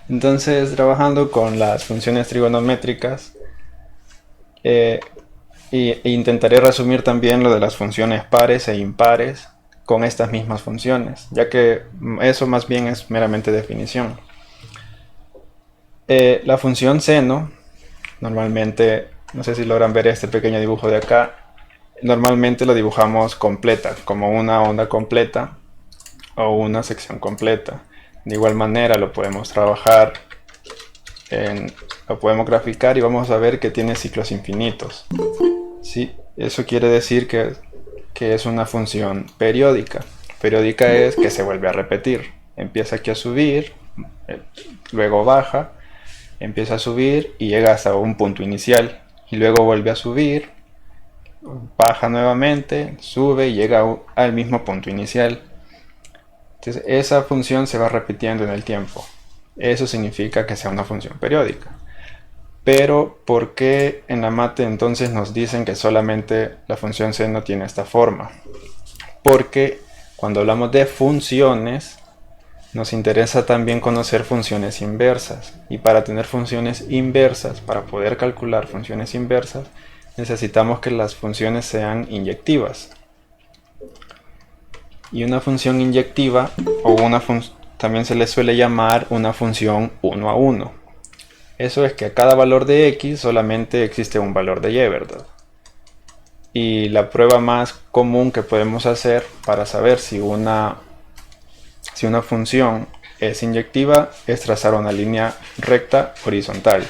Entonces, trabajando con las funciones trigonométricas, e intentaré resumir también lo de las funciones pares e impares con estas mismas funciones, ya que eso más bien es meramente definición. La función seno, normalmente, no sé si logran ver este pequeño dibujo de acá, normalmente lo dibujamos completa, como una onda completa o una sección completa. De igual manera lo podemos trabajar, lo podemos graficar y vamos a ver que tiene ciclos infinitos. ¿Sí? Eso quiere decir que es una función periódica. Periódica es que se vuelve a repetir. Empieza aquí a subir, luego baja, empieza a subir y llega hasta un punto inicial. Y luego vuelve a subir, baja nuevamente, sube y llega al mismo punto inicial. Entonces esa función se va repitiendo en el tiempo. Eso significa que sea una función periódica. Pero ¿por qué en la mate entonces nos dicen que solamente la función seno tiene esta forma? Porque cuando hablamos de funciones, nos interesa también conocer funciones inversas. Y para tener funciones inversas, para poder calcular funciones inversas, necesitamos que las funciones sean inyectivas. Y una función inyectiva, o también se le suele llamar una función 1 a 1. Eso es que a cada valor de x solamente existe un valor de y, ¿verdad? Y la prueba más común que podemos hacer para saber si una función es inyectiva es trazar una línea recta horizontal.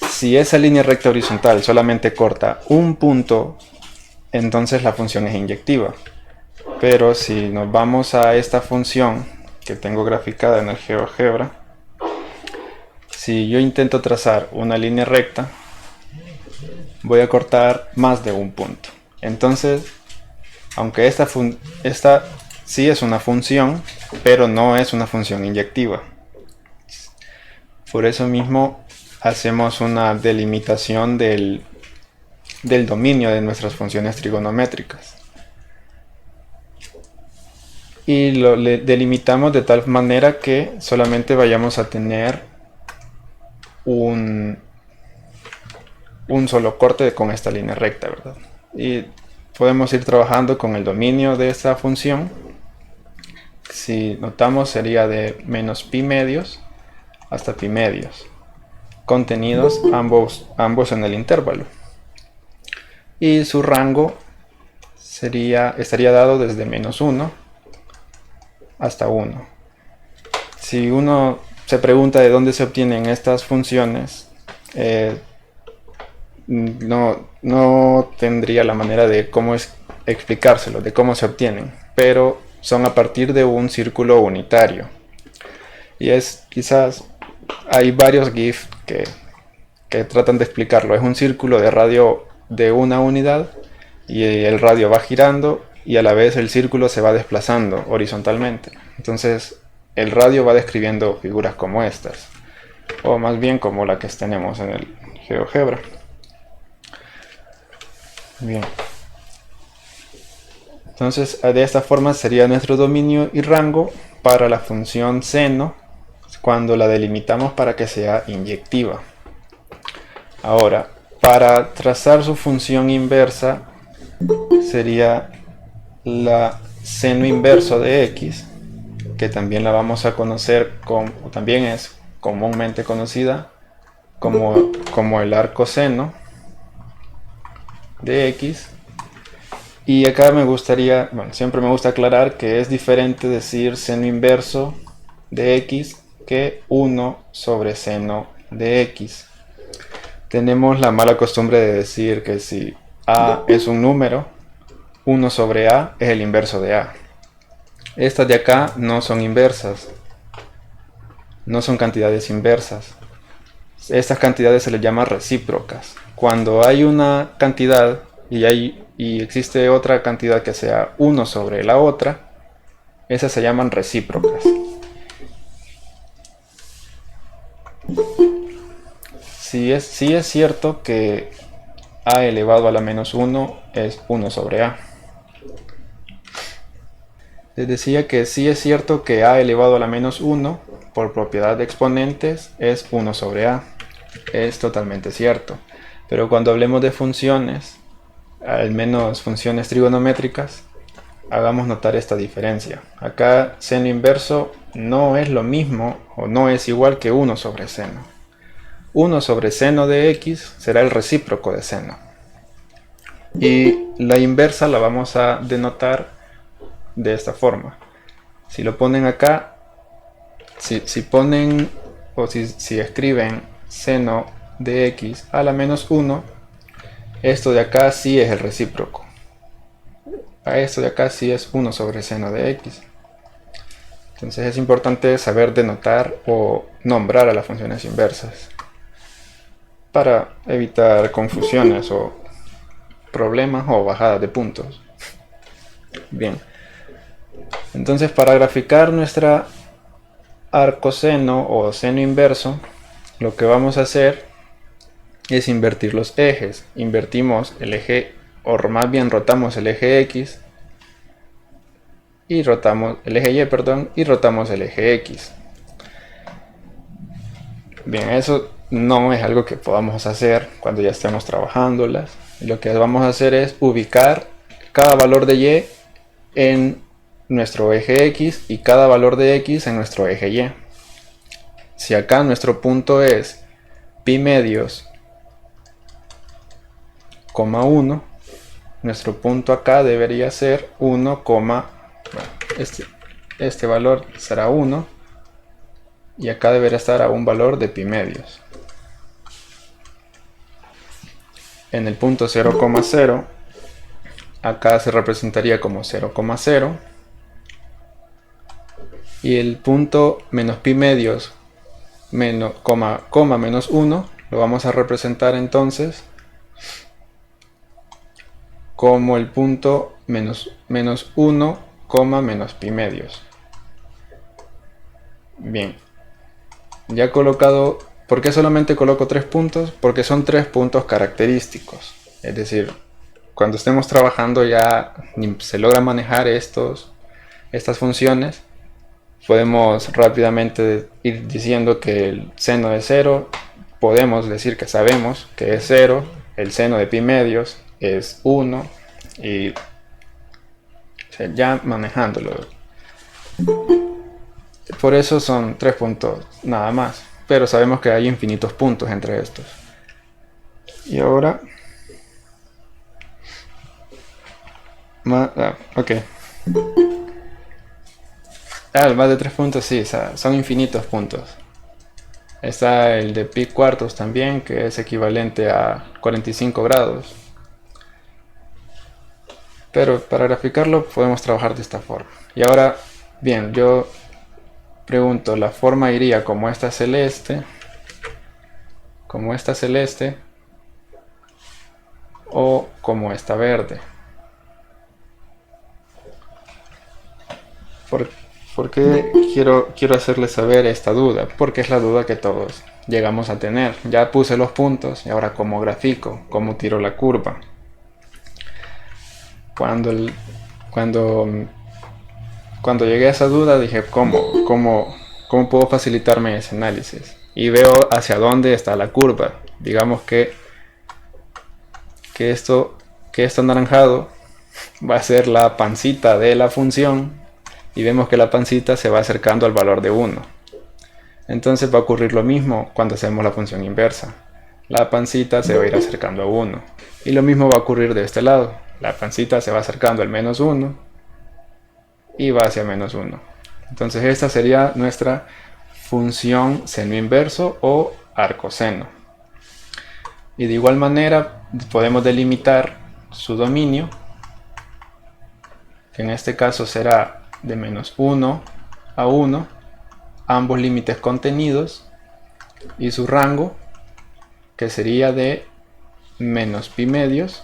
Si esa línea recta horizontal solamente corta un punto, entonces la función es inyectiva. Pero si nos vamos a esta función que tengo graficada en el GeoGebra, si yo intento trazar una línea recta, voy a cortar más de un punto. Entonces, aunque esta sí es una función, pero no es una función inyectiva. Por eso mismo hacemos una delimitación del dominio de nuestras funciones trigonométricas. Y lo delimitamos de tal manera que solamente vayamos a tener un solo corte con esta línea recta, ¿verdad? Y podemos ir trabajando con el dominio de esta función. Si notamos, sería de menos pi medios hasta pi medios, contenidos ambos en el intervalo. Y su rango estaría dado desde menos 1 hasta 1. Si uno se pregunta de dónde se obtienen estas funciones, no tendría la manera de cómo explicárselo, de cómo se obtienen, pero son a partir de un círculo unitario. Y quizás hay varios GIF que tratan de explicarlo. Es un círculo de radio de una unidad y el radio va girando y a la vez el círculo se va desplazando horizontalmente. Entonces el radio va describiendo figuras como estas, o más bien como la que tenemos en el GeoGebra. Bien. Entonces de esta forma sería nuestro dominio y rango para la función seno cuando la delimitamos para que sea inyectiva. Ahora, para trazar su función inversa sería la seno inverso de x, que también la vamos a conocer también es comúnmente conocida como el arco seno de x. Y acá siempre me gusta aclarar que es diferente decir seno inverso de x que 1 sobre seno de x. Tenemos la mala costumbre de decir que si a es un número, 1 sobre a es el inverso de a. Estas de acá no son inversas, no son cantidades inversas. Estas cantidades se les llama recíprocas. Cuando hay una cantidad y existe otra cantidad que sea 1 sobre la otra, esas se llaman recíprocas. Sí es cierto que a elevado a la menos 1 es 1 sobre a. Les decía que sí es cierto que a elevado a la menos 1 por propiedad de exponentes es 1 sobre a. Es totalmente cierto. Pero cuando hablemos de funciones, al menos funciones trigonométricas, hagamos notar esta diferencia. Acá seno inverso no es lo mismo o no es igual que 1 sobre seno. 1 sobre seno de x será el recíproco de seno. Y la inversa la vamos a denotar de esta forma. Si lo ponen acá, si ponen o si escriben seno de x a la menos 1, esto de acá sí es el recíproco. A esto de acá sí es 1 sobre seno de x. Entonces es importante saber denotar o nombrar a las funciones inversas para evitar confusiones o problemas o bajadas de puntos. Bien, entonces para graficar nuestra arcoseno o seno inverso, lo que vamos a hacer es invertir los ejes. Invertimos el eje, o más bien rotamos el eje x y rotamos el eje y, perdón, y rotamos el eje x. Bien, eso no es algo que podamos hacer cuando ya estemos trabajándolas. Lo que vamos a hacer es ubicar cada valor de y en nuestro eje x y cada valor de x en nuestro eje y. Si acá nuestro punto es pi medios, 1, nuestro punto acá debería ser 1, este valor será 1 y acá debería estar a un valor de pi medios. En el punto 0,0 acá se representaría como 0,0 y el punto menos pi medios menos, menos 1 lo vamos a representar entonces como el punto menos 1, menos pi medios. Bien, ya colocado. ¿Por qué solamente coloco 3 puntos? Porque son 3 puntos característicos. Es decir, cuando estemos trabajando ya se logra manejar estas funciones, podemos rápidamente ir diciendo que el seno de 0, podemos decir que sabemos que es 0, el seno de pi medios es 1 y ya manejándolo. Por eso son 3 puntos nada más, pero sabemos que hay infinitos puntos entre estos. Y ahora ok. Más de 3 puntos, sí, o sea, son infinitos puntos. Está el de pi cuartos también, que es equivalente a 45 grados. Pero para graficarlo podemos trabajar de esta forma. Y ahora, bien, yo pregunto, ¿la forma iría como esta celeste? ¿Como esta celeste? ¿O como esta verde? ¿Por qué quiero hacerles saber esta duda? Porque es la duda que todos llegamos a tener. Ya puse los puntos y ahora ¿cómo grafico? ¿Cómo tiro la curva? Cuando llegué a esa duda dije, ¿cómo puedo facilitarme ese análisis? Y veo hacia dónde está la curva. Digamos que esto anaranjado va a ser la pancita de la función y vemos que la pancita se va acercando al valor de 1. Entonces va a ocurrir lo mismo cuando hacemos la función inversa. La pancita se va a ir acercando a 1. Y lo mismo va a ocurrir de este lado. La pancita se va acercando al menos 1 y va hacia menos 1. Entonces esta sería nuestra función seno inverso o arcoseno. Y de igual manera podemos delimitar su dominio, que en este caso será de menos 1 a 1, ambos límites contenidos, y su rango, que sería de menos pi medios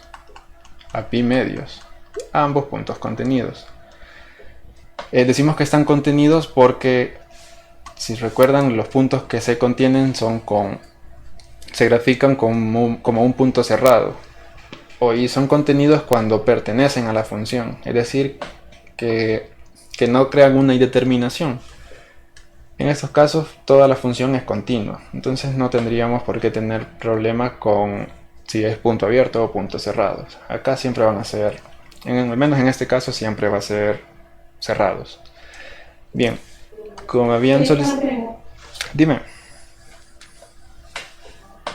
a pi medios, ambos puntos contenidos. Decimos que están contenidos porque, si recuerdan, los puntos que se contienen se grafican como un punto cerrado, y son contenidos cuando pertenecen a la función, es decir, que no crean una indeterminación. En estos casos toda la función es continua, entonces no tendríamos por qué tener problemas con si es punto abierto o punto cerrado. Acá siempre van a ser, al menos en este caso siempre va a ser cerrados. Bien, como habían solicitado... Dime.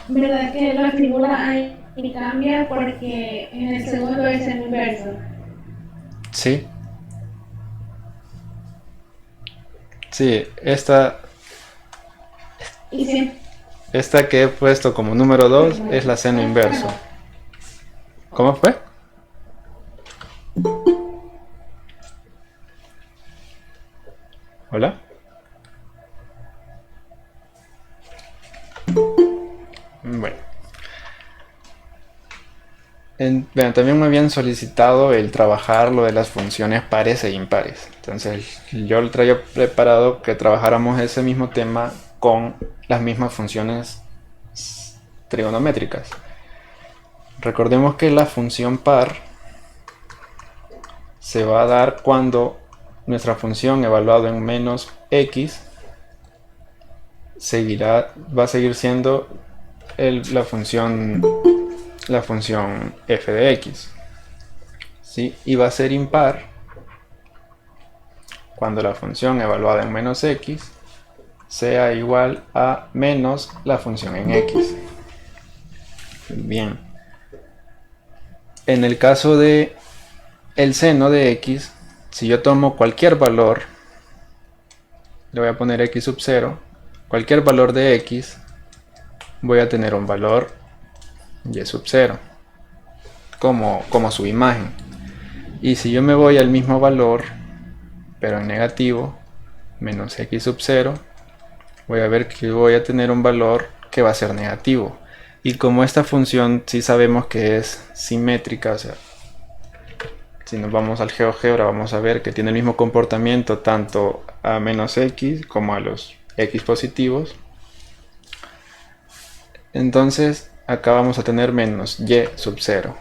¿Verdad que la figura ahí cambia porque en el segundo es el inverso? Sí. Sí, esta Y si, que he puesto como número 2 es la seno inverso. ¿Cómo fue? ¿Hola? Bueno. Bueno, también me habían solicitado el trabajar lo de las funciones pares e impares. Entonces yo lo traía preparado que trabajáramos ese mismo tema con las mismas funciones trigonométricas. Recordemos que la función par se va a dar cuando nuestra función evaluada en menos x va a seguir siendo la función f de x, ¿sí? Y va a ser impar cuando la función evaluada en menos x sea igual a menos la función en x. Bien, en el caso de el seno de x, si yo tomo cualquier valor, le voy a poner x sub 0, cualquier valor de x, voy a tener un valor y sub 0 como su imagen. Y si yo me voy al mismo valor, pero en negativo, menos x sub 0, voy a ver que voy a tener un valor que va a ser negativo. Y como esta función sí sabemos que es simétrica, o sea, si nos vamos al GeoGebra vamos a ver que tiene el mismo comportamiento tanto a menos x como a los x positivos. Entonces acá vamos a tener menos y sub 0.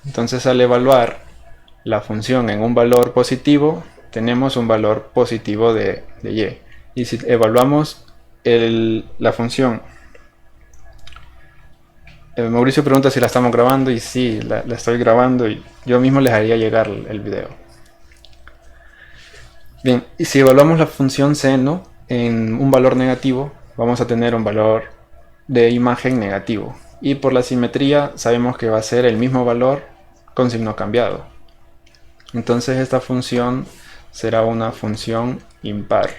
Entonces al evaluar la función en un valor positivo, tenemos un valor positivo de y. Y si evaluamos la función, Mauricio pregunta si la estamos grabando, y sí, la estoy grabando, y yo mismo les haría llegar el video. Bien, y si evaluamos la función seno en un valor negativo, vamos a tener un valor de imagen negativo. Y por la simetría sabemos que va a ser el mismo valor con signo cambiado. Entonces esta función será una función impar.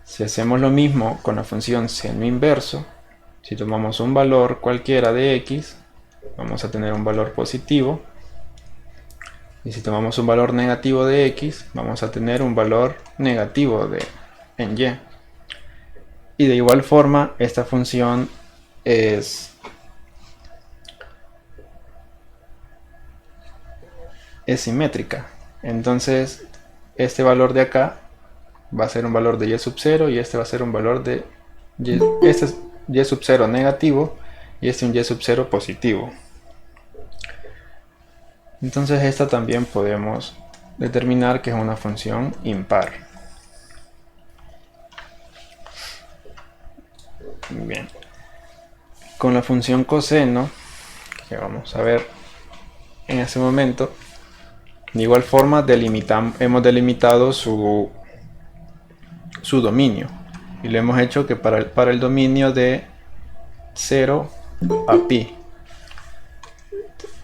Si hacemos lo mismo con la función seno inverso, si tomamos un valor cualquiera de x, vamos a tener un valor positivo. Y si tomamos un valor negativo de x, vamos a tener un valor negativo en y. Y de igual forma, esta función es simétrica. Entonces, este valor de acá va a ser un valor de y sub 0 y este va a ser un valor de este es y sub 0 negativo y este un y sub 0 positivo. Entonces esta también podemos determinar que es una función impar. Bien. Con la función coseno, que vamos a ver en este momento, de igual forma hemos delimitado su dominio. Y lo hemos hecho que para el dominio de 0 a pi.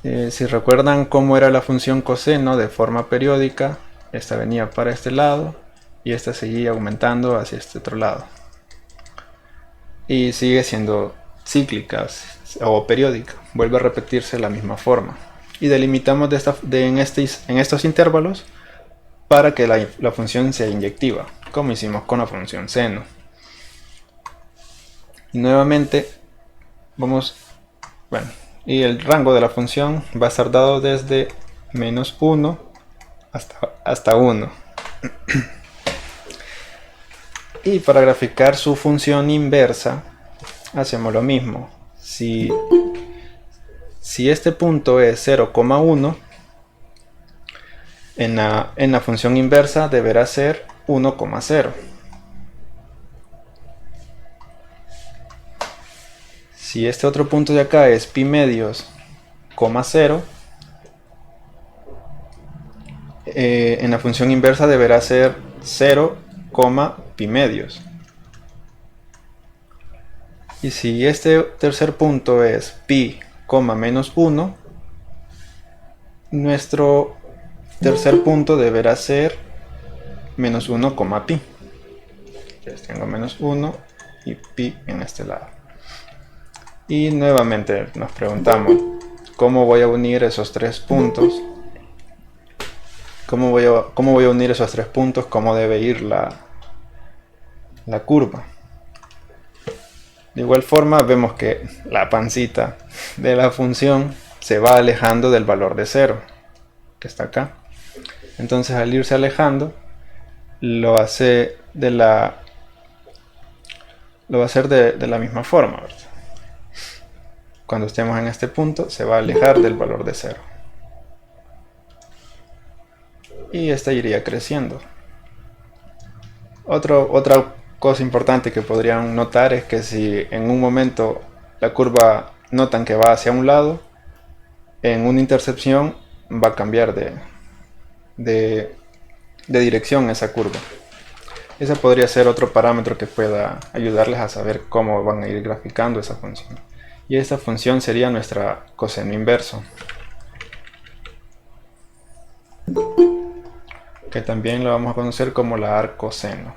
Si recuerdan cómo era la función coseno de forma periódica, esta venía para este lado y esta seguía aumentando hacia este otro lado. Y sigue siendo cíclica o periódica, vuelve a repetirse la misma forma. Y delimitamos en estos intervalos para que la función sea inyectiva, como hicimos con la función seno. Y nuevamente y el rango de la función va a estar dado desde menos 1 hasta 1. Y para graficar su función inversa hacemos lo mismo. Si este punto es 0,1, en la función inversa deberá ser 1,0. Si este otro punto de acá es pi medios, 0, en la función inversa deberá ser 0, pi medios. Y si este tercer punto es pi, menos 1, nuestro tercer punto deberá ser menos 1, pi. Entonces tengo menos 1 y pi en este lado. Y nuevamente nos preguntamos, ¿cómo voy a unir esos tres puntos? ¿Cómo voy a unir esos tres puntos? ¿Cómo debe ir la curva? De igual forma vemos que la pancita de la función se va alejando del valor de 0, que está acá. Entonces al irse alejando, lo va a hacer de la misma forma, ¿verdad? Cuando estemos en este punto, se va a alejar del valor de 0. Y esta iría creciendo. Otra cosa importante que podrían notar es que si en un momento la curva notan que va hacia un lado, en una intercepción va a cambiar de dirección esa curva. Ese podría ser otro parámetro que pueda ayudarles a saber cómo van a ir graficando esa función. Y esta función sería nuestra coseno inverso, que también lo vamos a conocer como la arcoseno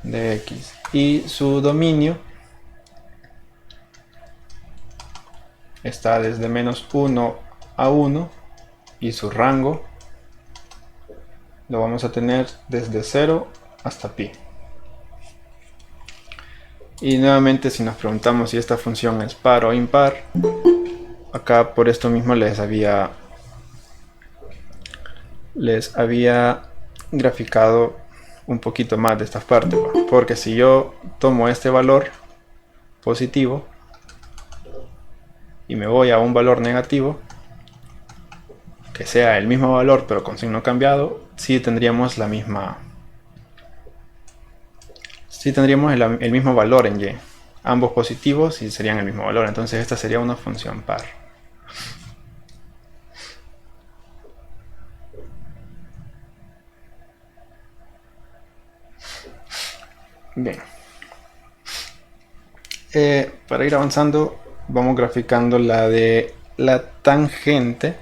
de x. Y su dominio está desde menos 1 a 1 y su rango lo vamos a tener desde 0 hasta pi. Y nuevamente, si nos preguntamos si esta función es par o impar, acá por esto mismo les había graficado un poquito más de estas partes, porque si yo tomo este valor positivo y me voy a un valor negativo, que sea el mismo valor pero con signo cambiado, sí tendríamos el mismo valor en y. Ambos positivos y serían el mismo valor. Entonces esta sería una función par. Bien. Para ir avanzando, vamos graficando la de la tangente,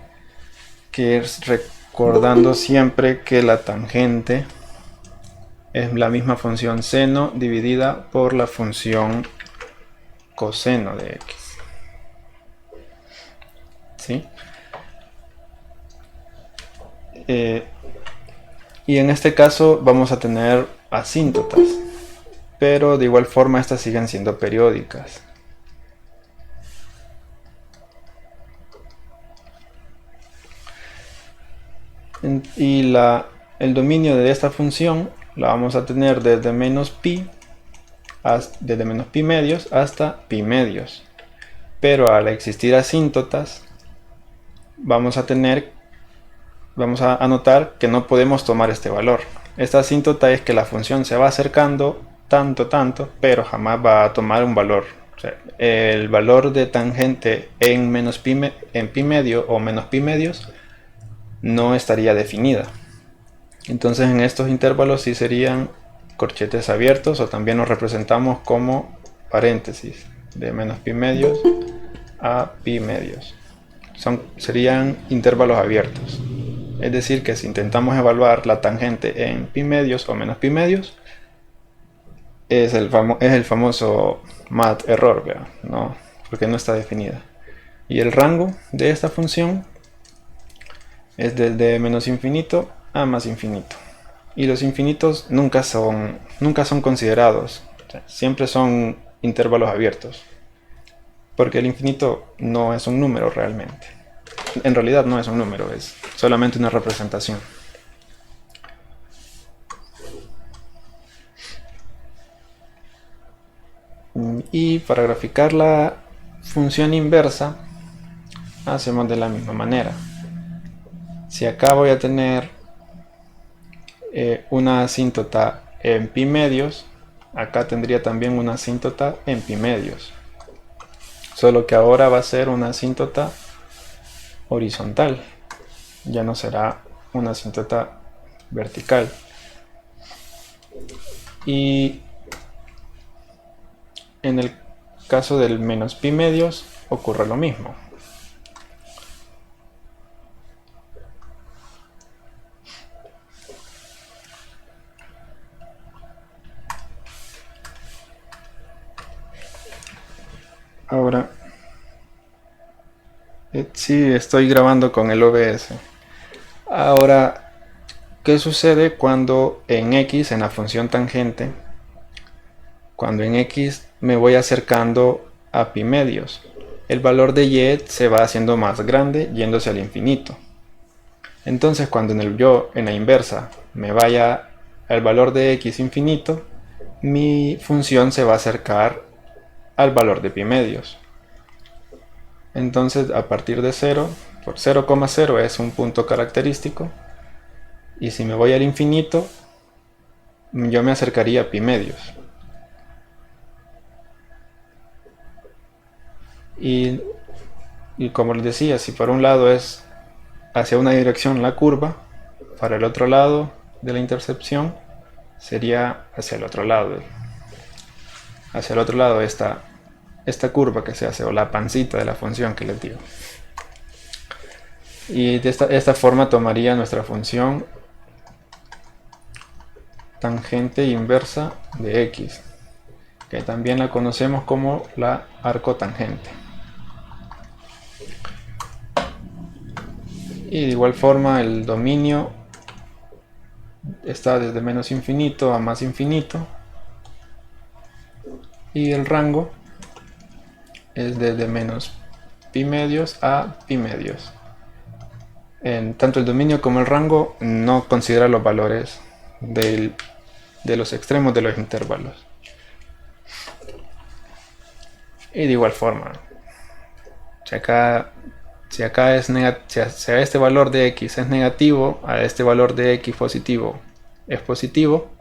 que es recordando siempre que la tangente es la misma función seno dividida por la función coseno de x. ¿Sí? Y en este caso vamos a tener asíntotas, pero de igual forma estas siguen siendo periódicas. Y el dominio de esta función la vamos a tener desde menos pi medios hasta pi medios. Pero al existir asíntotas, vamos a notar que no podemos tomar este valor. Esta asíntota es que la función se va acercando tanto, pero jamás va a tomar un valor. O sea, el valor de tangente en pi medio o menos pi medios no estaría definida. Entonces en estos intervalos sí serían corchetes abiertos, o también los representamos como paréntesis de menos pi medios a pi medios. Serían intervalos abiertos. Es decir, que si intentamos evaluar la tangente en pi medios o menos pi medios, es el famoso mat error, ¿verdad? No, porque no está definida. Y el rango de esta función es desde menos infinito a más infinito. Y los infinitos nunca son considerados. O sea, siempre son intervalos abiertos. Porque el infinito no es un número realmente. En realidad no es un número, es solamente una representación. Y para graficar la función inversa, hacemos de la misma manera. Si acá voy a tener una asíntota en pi medios, acá tendría también una asíntota en pi medios. Solo que ahora va a ser una asíntota horizontal. Ya no será una asíntota vertical. Y en el caso del menos pi medios ocurre lo mismo. Ahora, sí, estoy grabando con el OBS. Ahora, ¿qué sucede cuando en X, en la función tangente, cuando en X me voy acercando a pi medios? El valor de Y se va haciendo más grande yéndose al infinito. Entonces, cuando en la inversa me vaya al valor de X infinito, mi función se va a acercar al valor de pi medios. Entonces, a partir de 0, por 0,0 es un punto característico, y si me voy al infinito, yo me acercaría a pi medios. Y como les decía, si por un lado es hacia una dirección la curva, para el otro lado de la intercepción sería hacia el otro lado. Hacia el otro lado esta curva que se hace, o la pancita de la función que les digo. Y de esta forma tomaría nuestra función tangente inversa de X, que también la conocemos como la arcotangente. Y de igual forma el dominio está desde menos infinito a más infinito, y el rango es desde menos pi medios a pi medios. Tanto el dominio como el rango no considera los valores de los extremos de los intervalos. Y de igual forma, si acá si a este valor de X es negativo, a este valor de X positivo es positivo,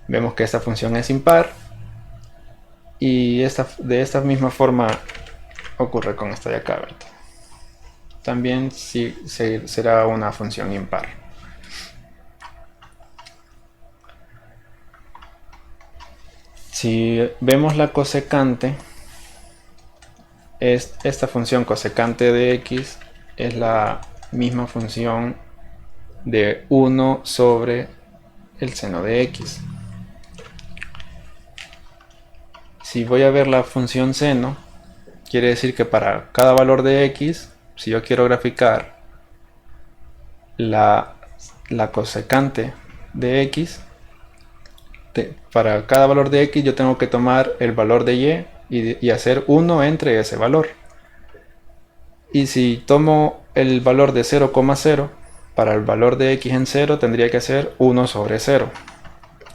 vemos que esta función es impar, y de esta misma forma ocurre con esta de acá, ¿verdad? También será una función impar. Si vemos la cosecante, esta función cosecante de X es la misma función de 1 sobre el seno de X. Si voy a ver la función seno, quiere decir que para cada valor de X, si yo quiero graficar la cosecante de X, para cada valor de X yo tengo que tomar el valor de Y y hacer 1 entre ese valor. Y si tomo el valor de 0,0, para el valor de X en 0 tendría que hacer 1 sobre 0.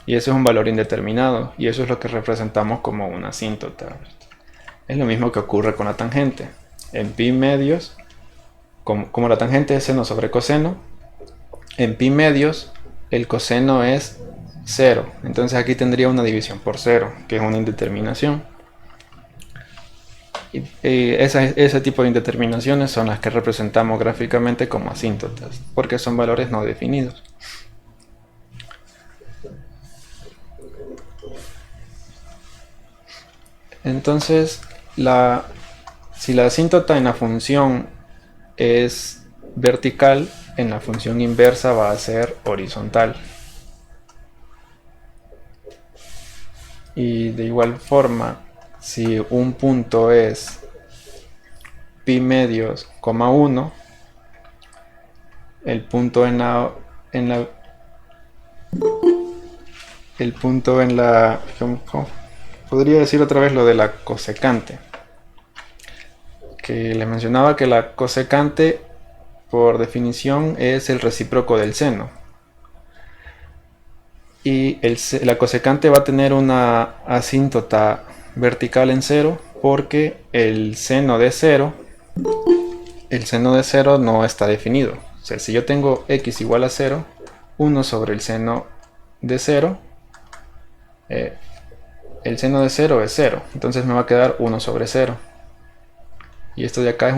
Y eso es un valor indeterminado, y eso es lo que representamos como una asíntota. Es lo mismo que ocurre con la tangente. En pi medios, como la tangente es seno sobre coseno, en pi medios el coseno es 0. Entonces aquí tendría una división por 0, que es una indeterminación. Y ese tipo de indeterminaciones son las que representamos gráficamente como asíntotas, porque son valores no definidos. Entonces, si la asíntota en la función es vertical, en la función inversa va a ser horizontal. Y de igual forma, si un punto es pi medios, 1, el punto en la podría decir otra vez lo de la cosecante, que les mencionaba que la cosecante por definición es el recíproco del seno, y la cosecante va a tener una asíntota vertical en 0 porque el seno de 0 no está definido, O sea, si yo tengo x igual a 0, 1 sobre el seno de 0, el seno de 0 es 0, entonces me va a quedar 1 sobre 0. Y esto de acá es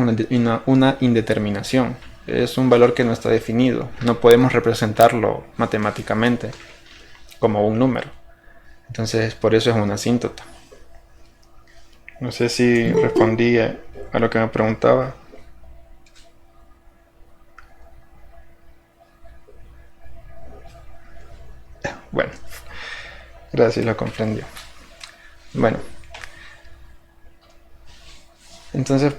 una indeterminación, es un valor que no está definido, no podemos representarlo matemáticamente como un número. Entonces por eso es una asíntota. No sé si respondí a lo que me preguntaba. Bueno, gracias, lo comprendió. Bueno, entonces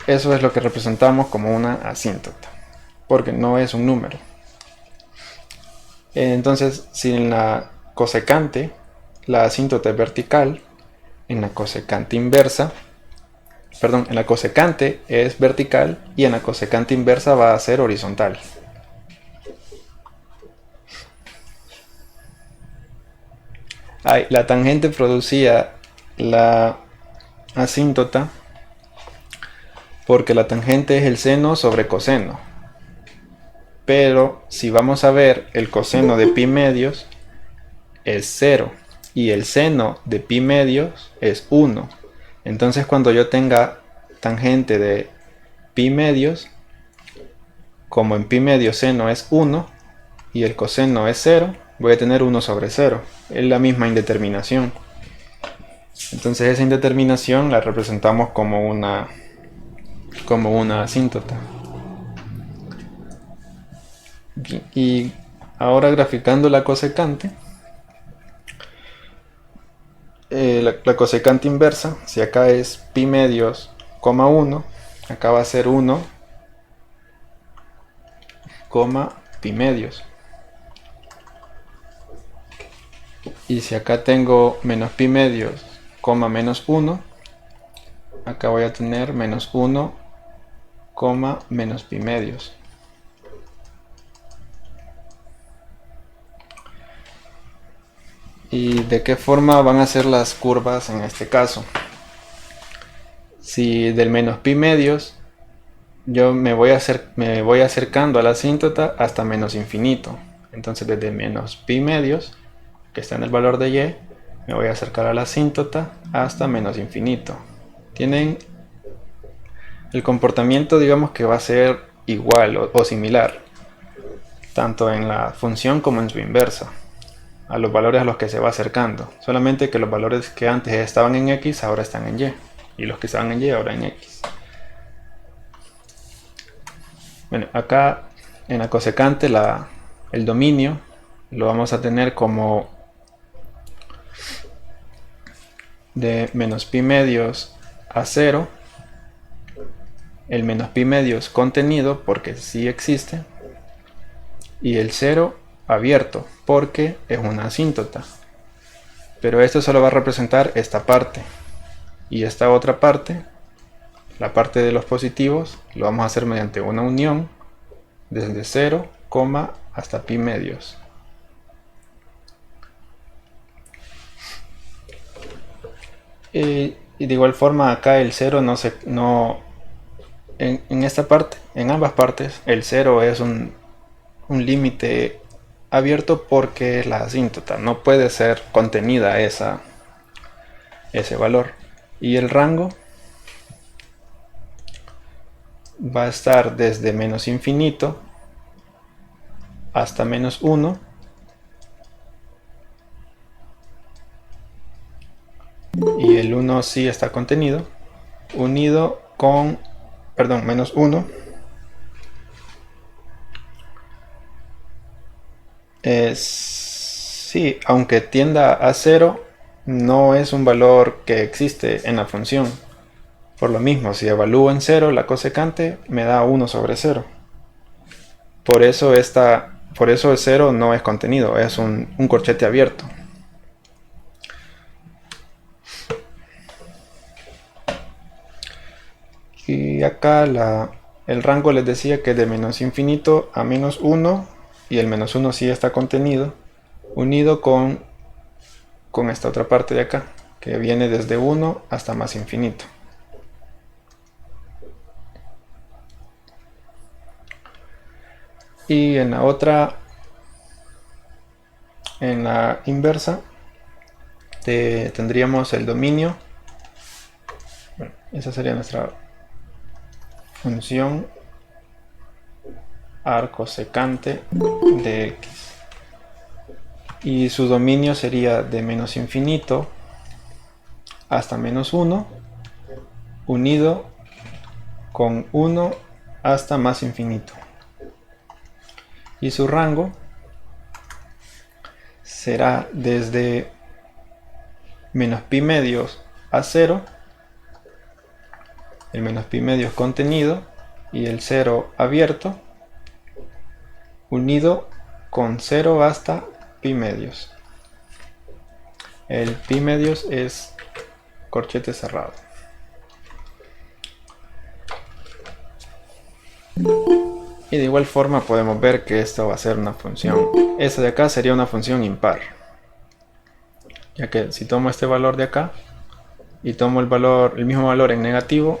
eso es lo que representamos como una asíntota, porque no es un número. Entonces, si en la cosecante la asíntota es vertical, en la cosecante inversa, perdón, en la cosecante es vertical y en la cosecante inversa va a ser horizontal. La tangente producía la asíntota porque la tangente es el seno sobre coseno. Pero si vamos a ver, el coseno de pi medios es 0 y el seno de pi medios es 1. Entonces cuando yo tenga tangente de pi medios, como en pi medios seno es 1 y el coseno es 0, voy a tener 1 sobre 0. Es la misma indeterminación. Entonces esa indeterminación la representamos como una asíntota. Y ahora graficando la cosecante, la cosecante inversa, si acá es pi medios, 1, acá va a ser 1, pi medios. Y si acá tengo menos pi medios, menos 1, acá voy a tener menos 1, menos pi medios. ¿Y de qué forma van a ser las curvas en este caso? Si del menos pi medios yo me voy acercando a la asíntota hasta menos infinito. Entonces desde menos pi medios, que está en el valor de y, me voy a acercar a la asíntota hasta menos infinito. Tienen el comportamiento, digamos que va a ser igual o similar, tanto en la función como en su inversa, a los valores a los que se va acercando. Solamente que los valores que antes estaban en x ahora están en y, y los que estaban en y ahora en x. Bueno, acá en la cosecante el dominio lo vamos a tener como de menos pi medios a 0, el menos pi medios contenido porque sí existe, y el 0 abierto porque es una asíntota. Pero esto solo va a representar esta parte, y esta otra parte, la parte de los positivos, lo vamos a hacer mediante una unión desde 0, hasta pi medios. Y de igual forma acá el 0 en esta parte, en ambas partes, el 0 es un límite abierto porque es la asíntota, no puede ser contenida ese valor. Y el rango va a estar desde menos infinito hasta menos 1, y el 1 sí está contenido, unido con, perdón, menos 1 sí, aunque tienda a 0, no es un valor que existe en la función. Por lo mismo, si evalúo en 0 la cosecante, me da 1 sobre 0. Por eso el 0 no es contenido, es un corchete abierto. Y acá el rango les decía que de menos infinito a menos 1, y el menos 1 sí está contenido, unido con esta otra parte de acá, que viene desde 1 hasta más infinito. Y en la otra, en la inversa, tendríamos el dominio. Bueno, esa sería nuestra función arco secante de x. Y su dominio sería de menos infinito hasta menos 1, unido con 1 hasta más infinito. Y su rango será desde menos pi medios a 0, el menos pi medios contenido y el 0 abierto, unido con 0 hasta pi medios. El pi medios es corchete cerrado. Y de igual forma podemos ver que esto va a ser una función. Esta de acá sería una función impar, ya que si tomo este valor de acá y tomo el mismo valor en negativo,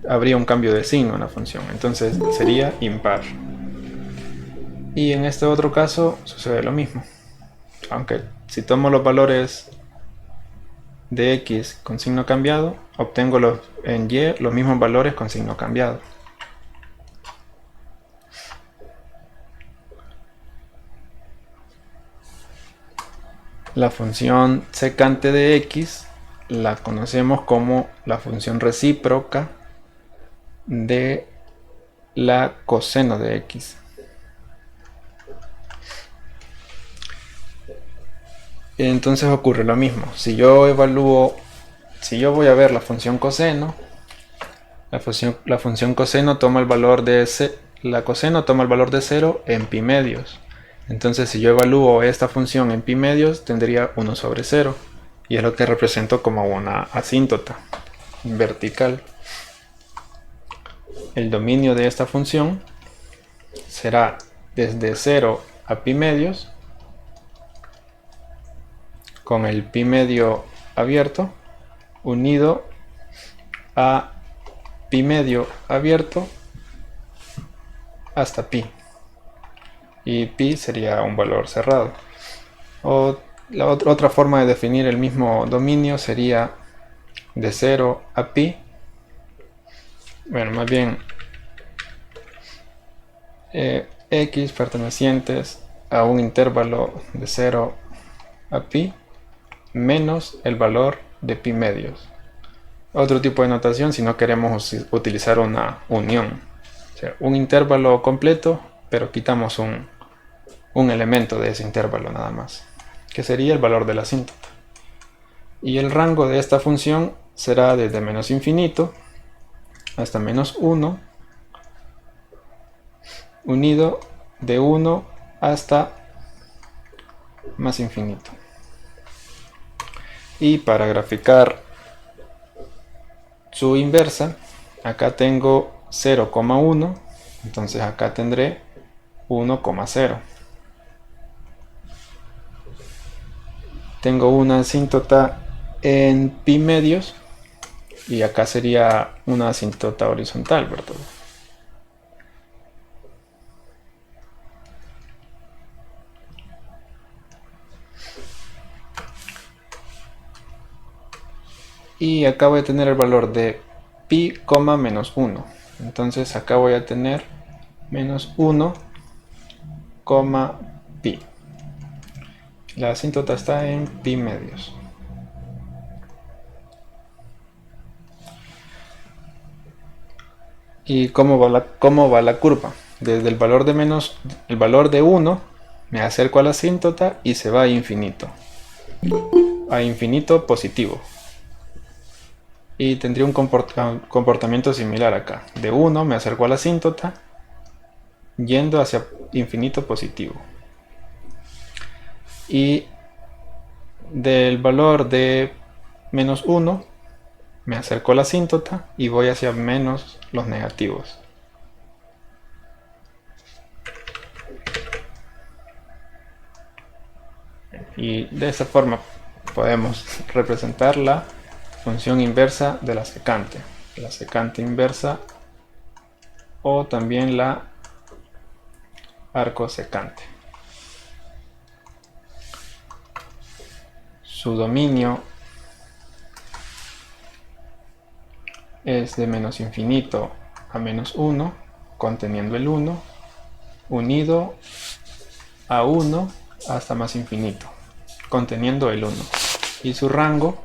habría un cambio de signo en la función, entonces sería impar. Y en este otro caso sucede lo mismo, aunque si tomo los valores de x con signo cambiado, obtengo en y los mismos valores con signo cambiado. La función secante de x la conocemos como la función recíproca de la coseno de x. Entonces ocurre lo mismo. Si yo voy a ver la función coseno, la función coseno toma el valor de la coseno toma el valor de 0 en pi medios. Entonces si yo evalúo esta función en pi medios, tendría 1 sobre 0. Y es lo que represento como una asíntota vertical. El dominio de esta función será desde 0 a pi medios, con el pi medio abierto, unido a pi medio abierto hasta pi. Y pi sería un valor cerrado. O la otra forma de definir el mismo dominio sería de 0 a pi. Bueno, más bien x pertenecientes a un intervalo de 0 a pi menos el valor de pi medios. Otro tipo de notación si no queremos utilizar una unión. O sea, un intervalo completo, pero quitamos un elemento de ese intervalo nada más, que sería el valor de la asíntota. Y el rango de esta función será desde menos infinito hasta menos 1, unido de 1 hasta más infinito. Y para graficar su inversa, acá tengo 0,1, entonces acá tendré 1,0. Tengo una asíntota en pi medios y acá sería una asíntota horizontal, ¿verdad? Y acá voy a tener el valor de pi, menos 1. Entonces acá voy a tener menos 1, pi. La asíntota está en pi medios. ¿Y cómo va la curva? Desde el valor de 1 me acerco a la asíntota y se va a infinito. A infinito positivo. Y tendría un comportamiento similar acá. De 1 me acerco a la asíntota yendo hacia infinito positivo. Y del valor de menos 1 me acerco a la asíntota y voy hacia menos los negativos. Y de esta forma podemos representar la función inversa de la secante inversa, o también la arco secante. Su dominio es de menos infinito a menos 1, conteniendo el 1, unido a 1 hasta más infinito, conteniendo el 1. Y su rango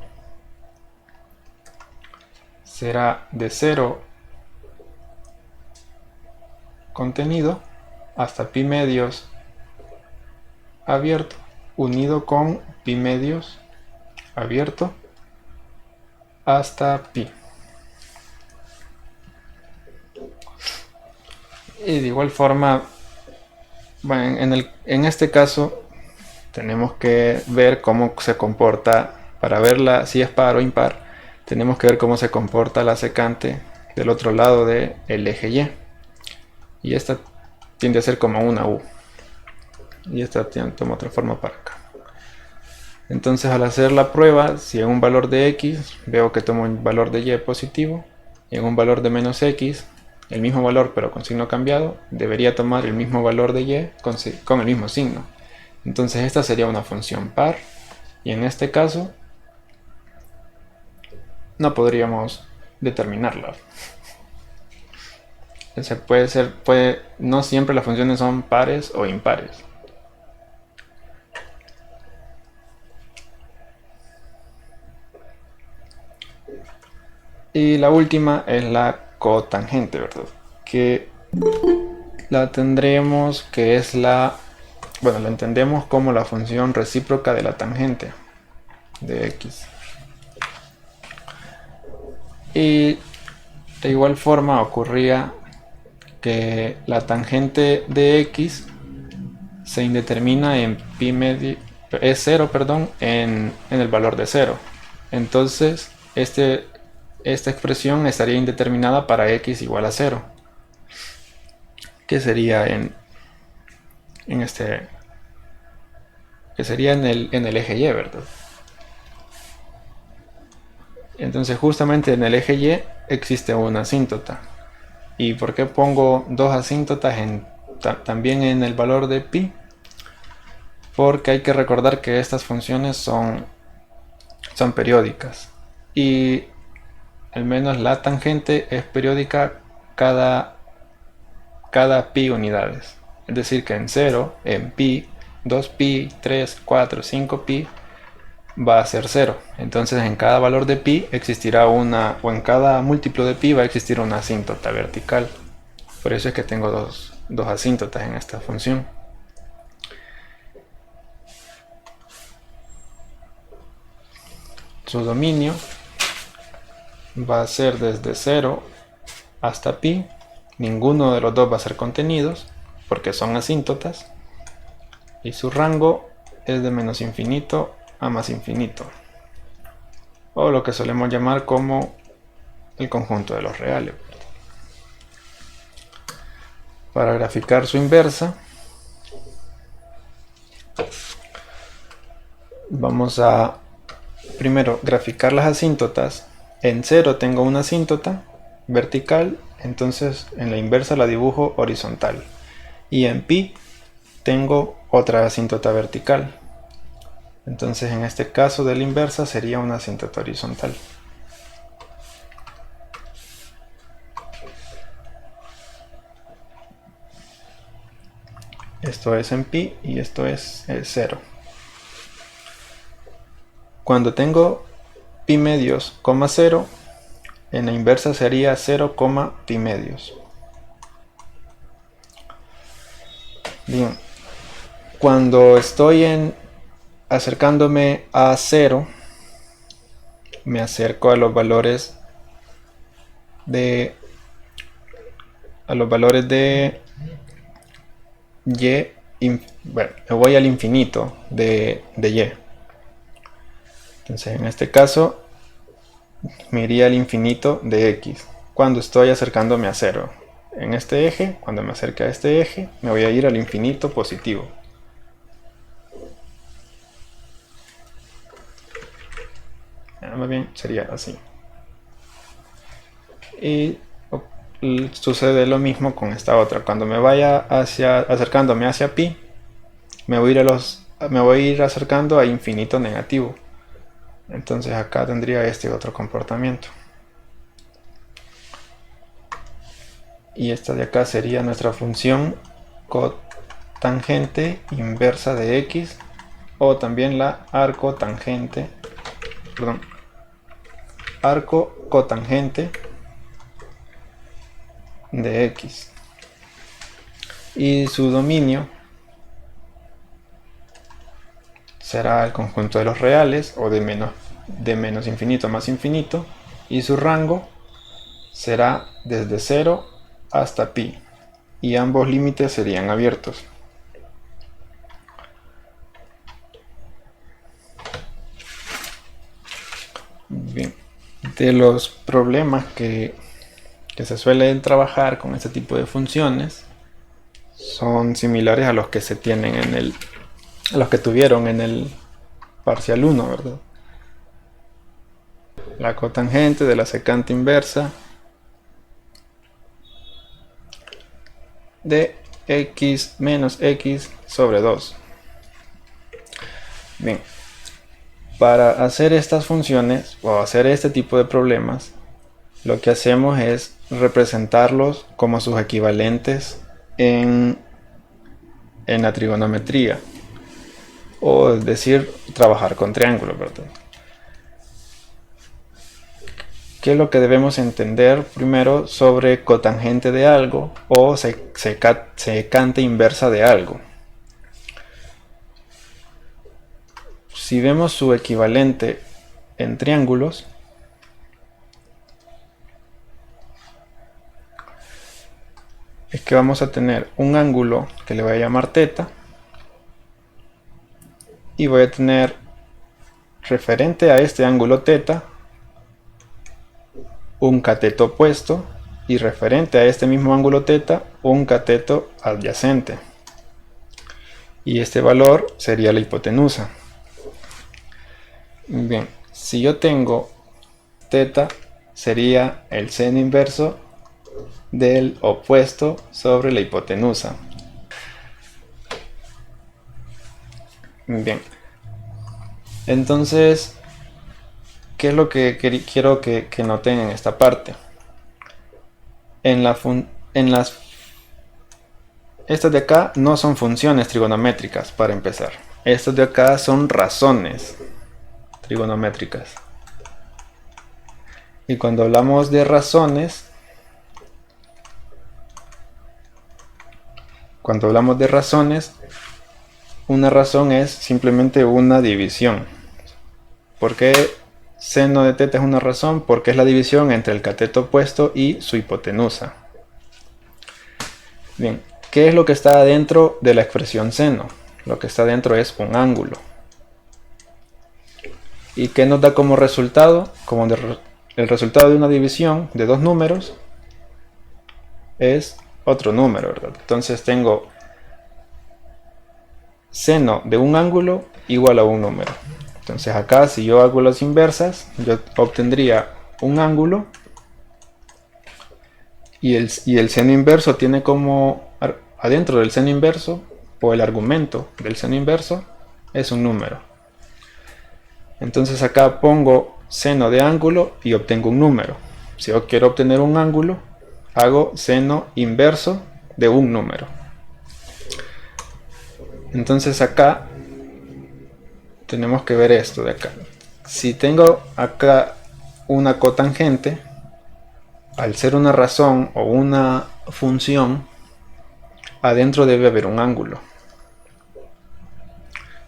será de 0 contenido hasta pi medios abierto, unido con pi medios abierto hasta pi. Y de igual forma, bueno, en este caso tenemos que ver cómo se comporta, para verla si es par o impar, tenemos que ver cómo se comporta la secante del otro lado del eje Y. Y esta tiende a ser como una U. Y esta toma otra forma para acá. Entonces al hacer la prueba, si en un valor de X veo que tomo un valor de Y positivo, y en un valor de menos X, el mismo valor pero con signo cambiado, debería tomar el mismo valor de Y con el mismo signo. Entonces esta sería una función par, y en este caso no podríamos determinarla. No siempre las funciones son pares o impares. Y la última es la cotangente, ¿verdad? Que la tendremos que es la entendemos como la función recíproca de la tangente de X. Y de igual forma ocurría que la tangente de X se indetermina en pi medio, es 0, perdón, en el valor de 0. Entonces, esta expresión estaría indeterminada para X igual a 0. Que sería que sería en el eje Y, ¿verdad? Entonces justamente en el eje Y existe una asíntota. ¿Y por qué pongo dos asíntotas también en el valor de pi? Porque hay que recordar que estas funciones son periódicas. Y al menos la tangente es periódica cada pi unidades. Es decir, que en 0, en pi, 2pi, 3, 4, 5pi va a ser 0. Entonces en cada valor de pi existirá o en cada múltiplo de pi va a existir una asíntota vertical. Por eso es que tengo dos asíntotas en esta función. Su dominio va a ser desde 0 hasta pi. Ninguno de los dos va a ser contenidos porque son asíntotas. Y su rango es de menos infinito a más infinito, o lo que solemos llamar como el conjunto de los reales. Para graficar su inversa, vamos a primero graficar las asíntotas. En 0 tengo una asíntota vertical, entonces en la inversa la dibujo horizontal. Y en pi tengo otra asíntota vertical. Entonces en este caso de la inversa sería una asíntota horizontal. Esto es en pi y esto es 0. Cuando tengo pi medios, 0, en la inversa sería 0, pi medios. Bien, cuando estoy acercándome a 0, me acerco a los valores de Y, bueno, me voy al infinito de Y. Entonces en este caso me iría al infinito de X cuando estoy acercándome a 0. En este eje, cuando me acerque a este eje, me voy a ir al infinito positivo. Más bien sería así. Y sucede lo mismo con esta otra. Cuando me vaya acercándome hacia pi, me voy a ir acercando a infinito negativo. Entonces acá tendría este otro comportamiento. Y esta de acá sería nuestra función cotangente inversa de x, o también la arco cotangente de x. Y su dominio será el conjunto de los reales, o de menos infinito a más infinito, y su rango será desde 0 hasta pi, y ambos límites serían abiertos. Bien, de los problemas que se suelen trabajar con este tipo de funciones son similares a los que se tienen a los que tuvieron en el parcial 1, ¿verdad? La cotangente de la secante inversa de x menos x sobre 2. Bien, para hacer estas funciones o hacer este tipo de problemas, lo que hacemos es representarlos como sus equivalentes en la trigonometría, o es decir, trabajar con triángulos, ¿verdad? ¿Qué es lo que debemos entender primero sobre cotangente de algo o secante inversa de algo? Si vemos su equivalente en triángulos, es que vamos a tener un ángulo que le voy a llamar θ, y voy a tener referente a este ángulo θ un cateto opuesto, y referente a este mismo ángulo θ un cateto adyacente, y este valor sería la hipotenusa. Bien, si yo tengo θ, sería el seno inverso del opuesto sobre la hipotenusa. Bien, entonces, ¿qué es lo que quiero que noten en esta parte? Estas de acá no son funciones trigonométricas, para empezar. Estas de acá son razones trigonométricas. Y cuando hablamos de razones, una razón es simplemente una división. ¿Por qué seno de θ es una razón? Porque es la división entre el cateto opuesto y su hipotenusa. Bien, ¿qué es lo que está adentro de la expresión seno? Lo que está adentro es un ángulo. ¿Y qué nos da como resultado? El resultado de una división de dos números es otro número, ¿verdad? Entonces tengo seno de un ángulo igual a un número. Entonces acá, si yo hago las inversas, yo obtendría un ángulo, y el seno inverso tiene como adentro del seno inverso, o el argumento del seno inverso, es un número. Entonces acá pongo seno de ángulo y obtengo un número. Si yo quiero obtener un ángulo, hago seno inverso de un número. Entonces acá tenemos que ver esto de acá. Si tengo acá una cotangente, al ser una razón o una función, adentro debe haber un ángulo.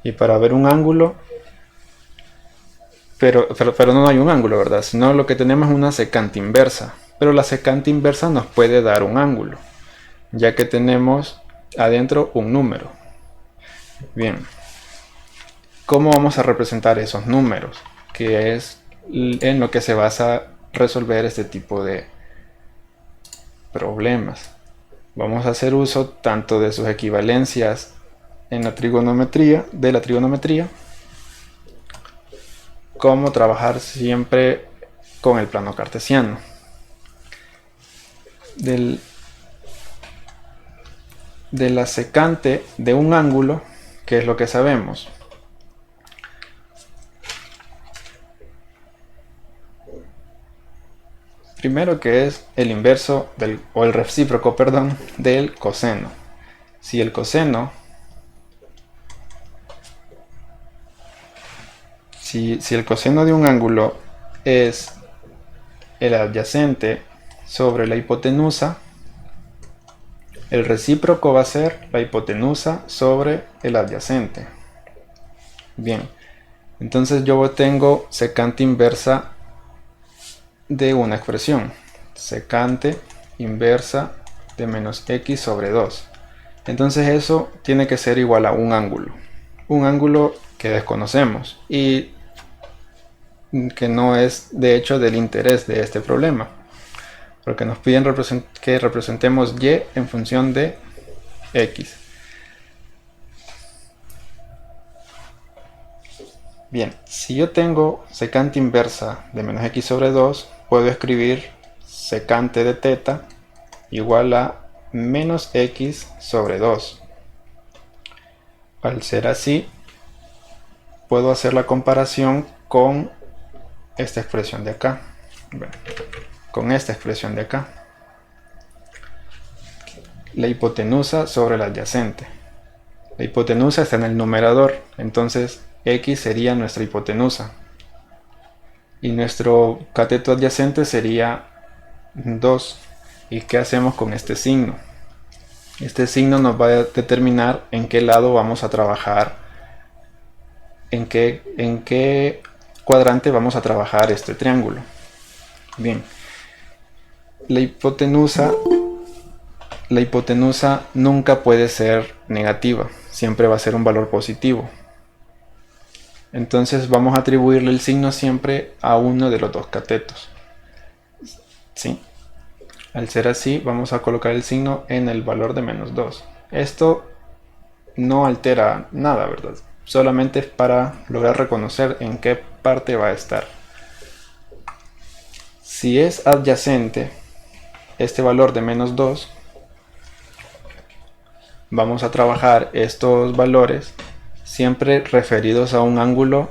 Y para ver un ángulo, pero no hay un ángulo, ¿verdad? Sino lo que tenemos es una secante inversa. Pero la secante inversa nos puede dar un ángulo, ya que tenemos adentro un número. Bien, ¿cómo vamos a representar esos números? Que es en lo que se basa resolver este tipo de problemas. Vamos a hacer uso tanto de sus equivalencias en la trigonometría, como trabajar siempre con el plano cartesiano. de la secante de un ángulo, que es lo que sabemos. Primero, que es el inverso o el recíproco, perdón, del coseno. Si el coseno, si el coseno de un ángulo es el adyacente sobre la hipotenusa, el recíproco va a ser la hipotenusa sobre el adyacente. Bien, entonces yo tengo secante inversa de una expresión, secante inversa de menos x sobre 2. Entonces eso tiene que ser igual a un ángulo que desconocemos y que no es de hecho del interés de este problema, porque nos piden que representemos y en función de x. Bien, si yo tengo secante inversa de menos x sobre 2, puedo escribir secante de teta igual a menos x sobre 2. Al ser así, puedo hacer la comparación con esta expresión de acá. Bueno, con esta expresión de acá. La hipotenusa sobre el adyacente. La hipotenusa está en el numerador, entonces x sería nuestra hipotenusa. Y nuestro cateto adyacente sería 2. ¿Y qué hacemos con este signo? Este signo nos va a determinar en qué lado vamos a trabajar, en qué cuadrante vamos a trabajar este triángulo. Bien, la hipotenusa nunca puede ser negativa, siempre va a ser un valor positivo. Entonces vamos a atribuirle el signo siempre a uno de los dos catetos. ¿Sí? Al ser así, vamos a colocar el signo en el valor de menos 2. Esto no altera nada, ¿verdad? Solamente es para lograr reconocer en qué parte va a estar. Si es adyacente este valor de menos 2, vamos a trabajar estos valores siempre referidos a un ángulo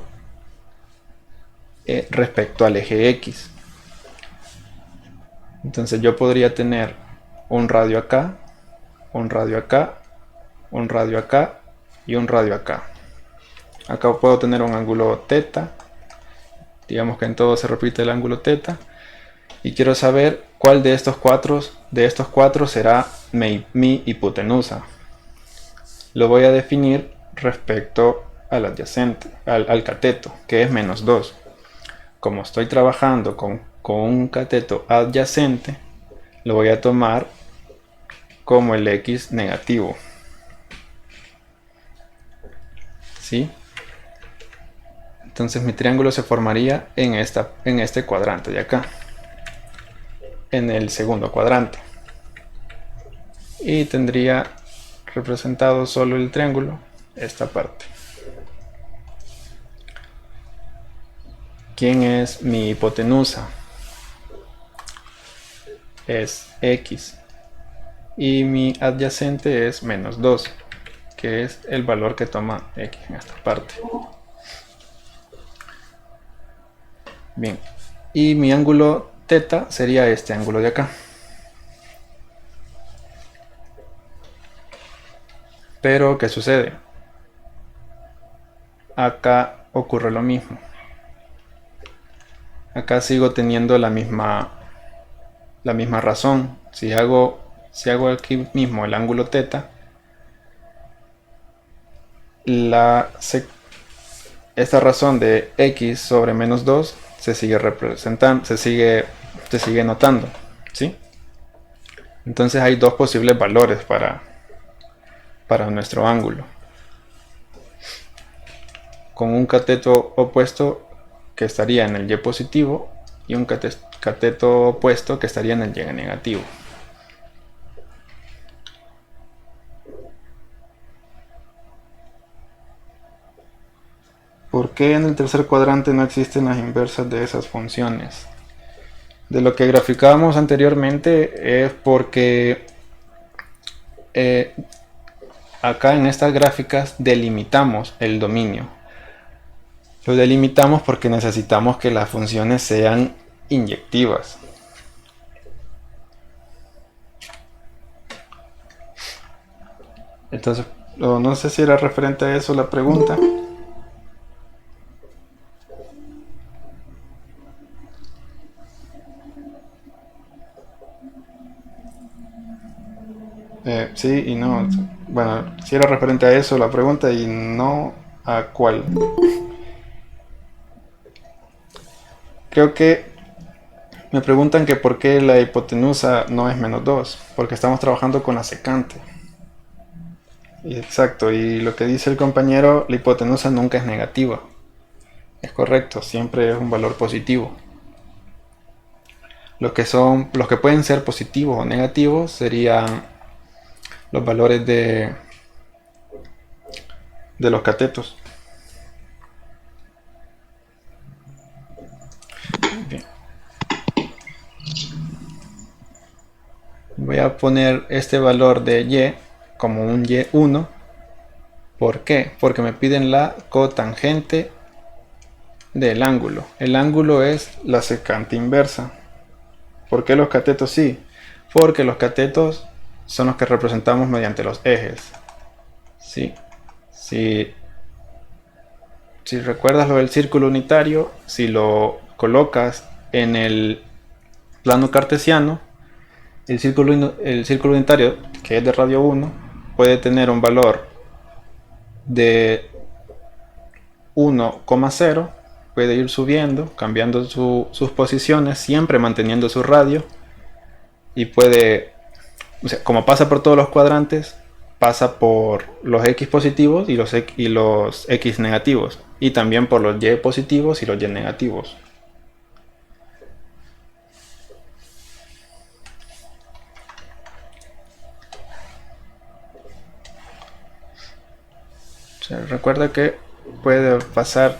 respecto al eje X. Entonces yo podría tener un radio acá, un radio acá, un radio acá y un radio acá. Acá puedo tener un ángulo teta, digamos que en todo se repite el ángulo teta, y quiero saber cuál de estos cuatro será mi hipotenusa. Lo voy a definir respecto al adyacente, al cateto, que es menos 2. Como estoy trabajando con un cateto adyacente, lo voy a tomar como el x negativo. ¿Sí? Entonces mi triángulo se formaría en este cuadrante de acá, en el segundo cuadrante, y tendría representado solo el triángulo esta parte. ¿Quién es mi hipotenusa? Es x, y mi adyacente es menos 2, que es el valor que toma x en esta parte. Bien, y mi ángulo teta sería este ángulo de acá. Pero ¿qué sucede? Acá ocurre lo mismo. Acá sigo teniendo la misma razón. Si hago aquí mismo el ángulo teta, esta razón de x sobre menos 2 se sigue representando, se sigue notando, ¿sí? Entonces hay dos posibles valores para nuestro ángulo, con un cateto opuesto que estaría en el y positivo y un cateto opuesto que estaría en el y negativo. ¿Por qué en el tercer cuadrante no existen las inversas de esas funciones? De lo que graficábamos anteriormente es porque acá en estas gráficas delimitamos el dominio. Lo delimitamos porque necesitamos que las funciones sean inyectivas. Entonces, no sé si era referente a eso la pregunta. Sí y no. Bueno, si era referente a eso la pregunta y no a cuál. Creo que me preguntan que por qué la hipotenusa no es -2, porque estamos trabajando con la secante. Exacto, y lo que dice el compañero, la hipotenusa nunca es negativa. Es correcto, siempre es un valor positivo. Los que pueden ser positivos o negativos serían los valores de los catetos. Bien. Voy a poner este valor de y como un y1. ¿Por qué? Porque me piden la cotangente del ángulo. El ángulo es la secante inversa. ¿Por qué los catetos sí? Porque los catetos son los que representamos mediante los ejes. ¿Sí? Si recuerdas lo del círculo unitario, si lo colocas en el plano cartesiano, el círculo unitario, que es de radio 1, puede tener un valor de 1,0, puede ir subiendo, cambiando sus posiciones, siempre manteniendo su radio, y puede, o sea, como pasa por todos los cuadrantes, pasa por los X positivos y los X negativos, y también por los Y positivos y los Y negativos. O sea, recuerda que puede pasar,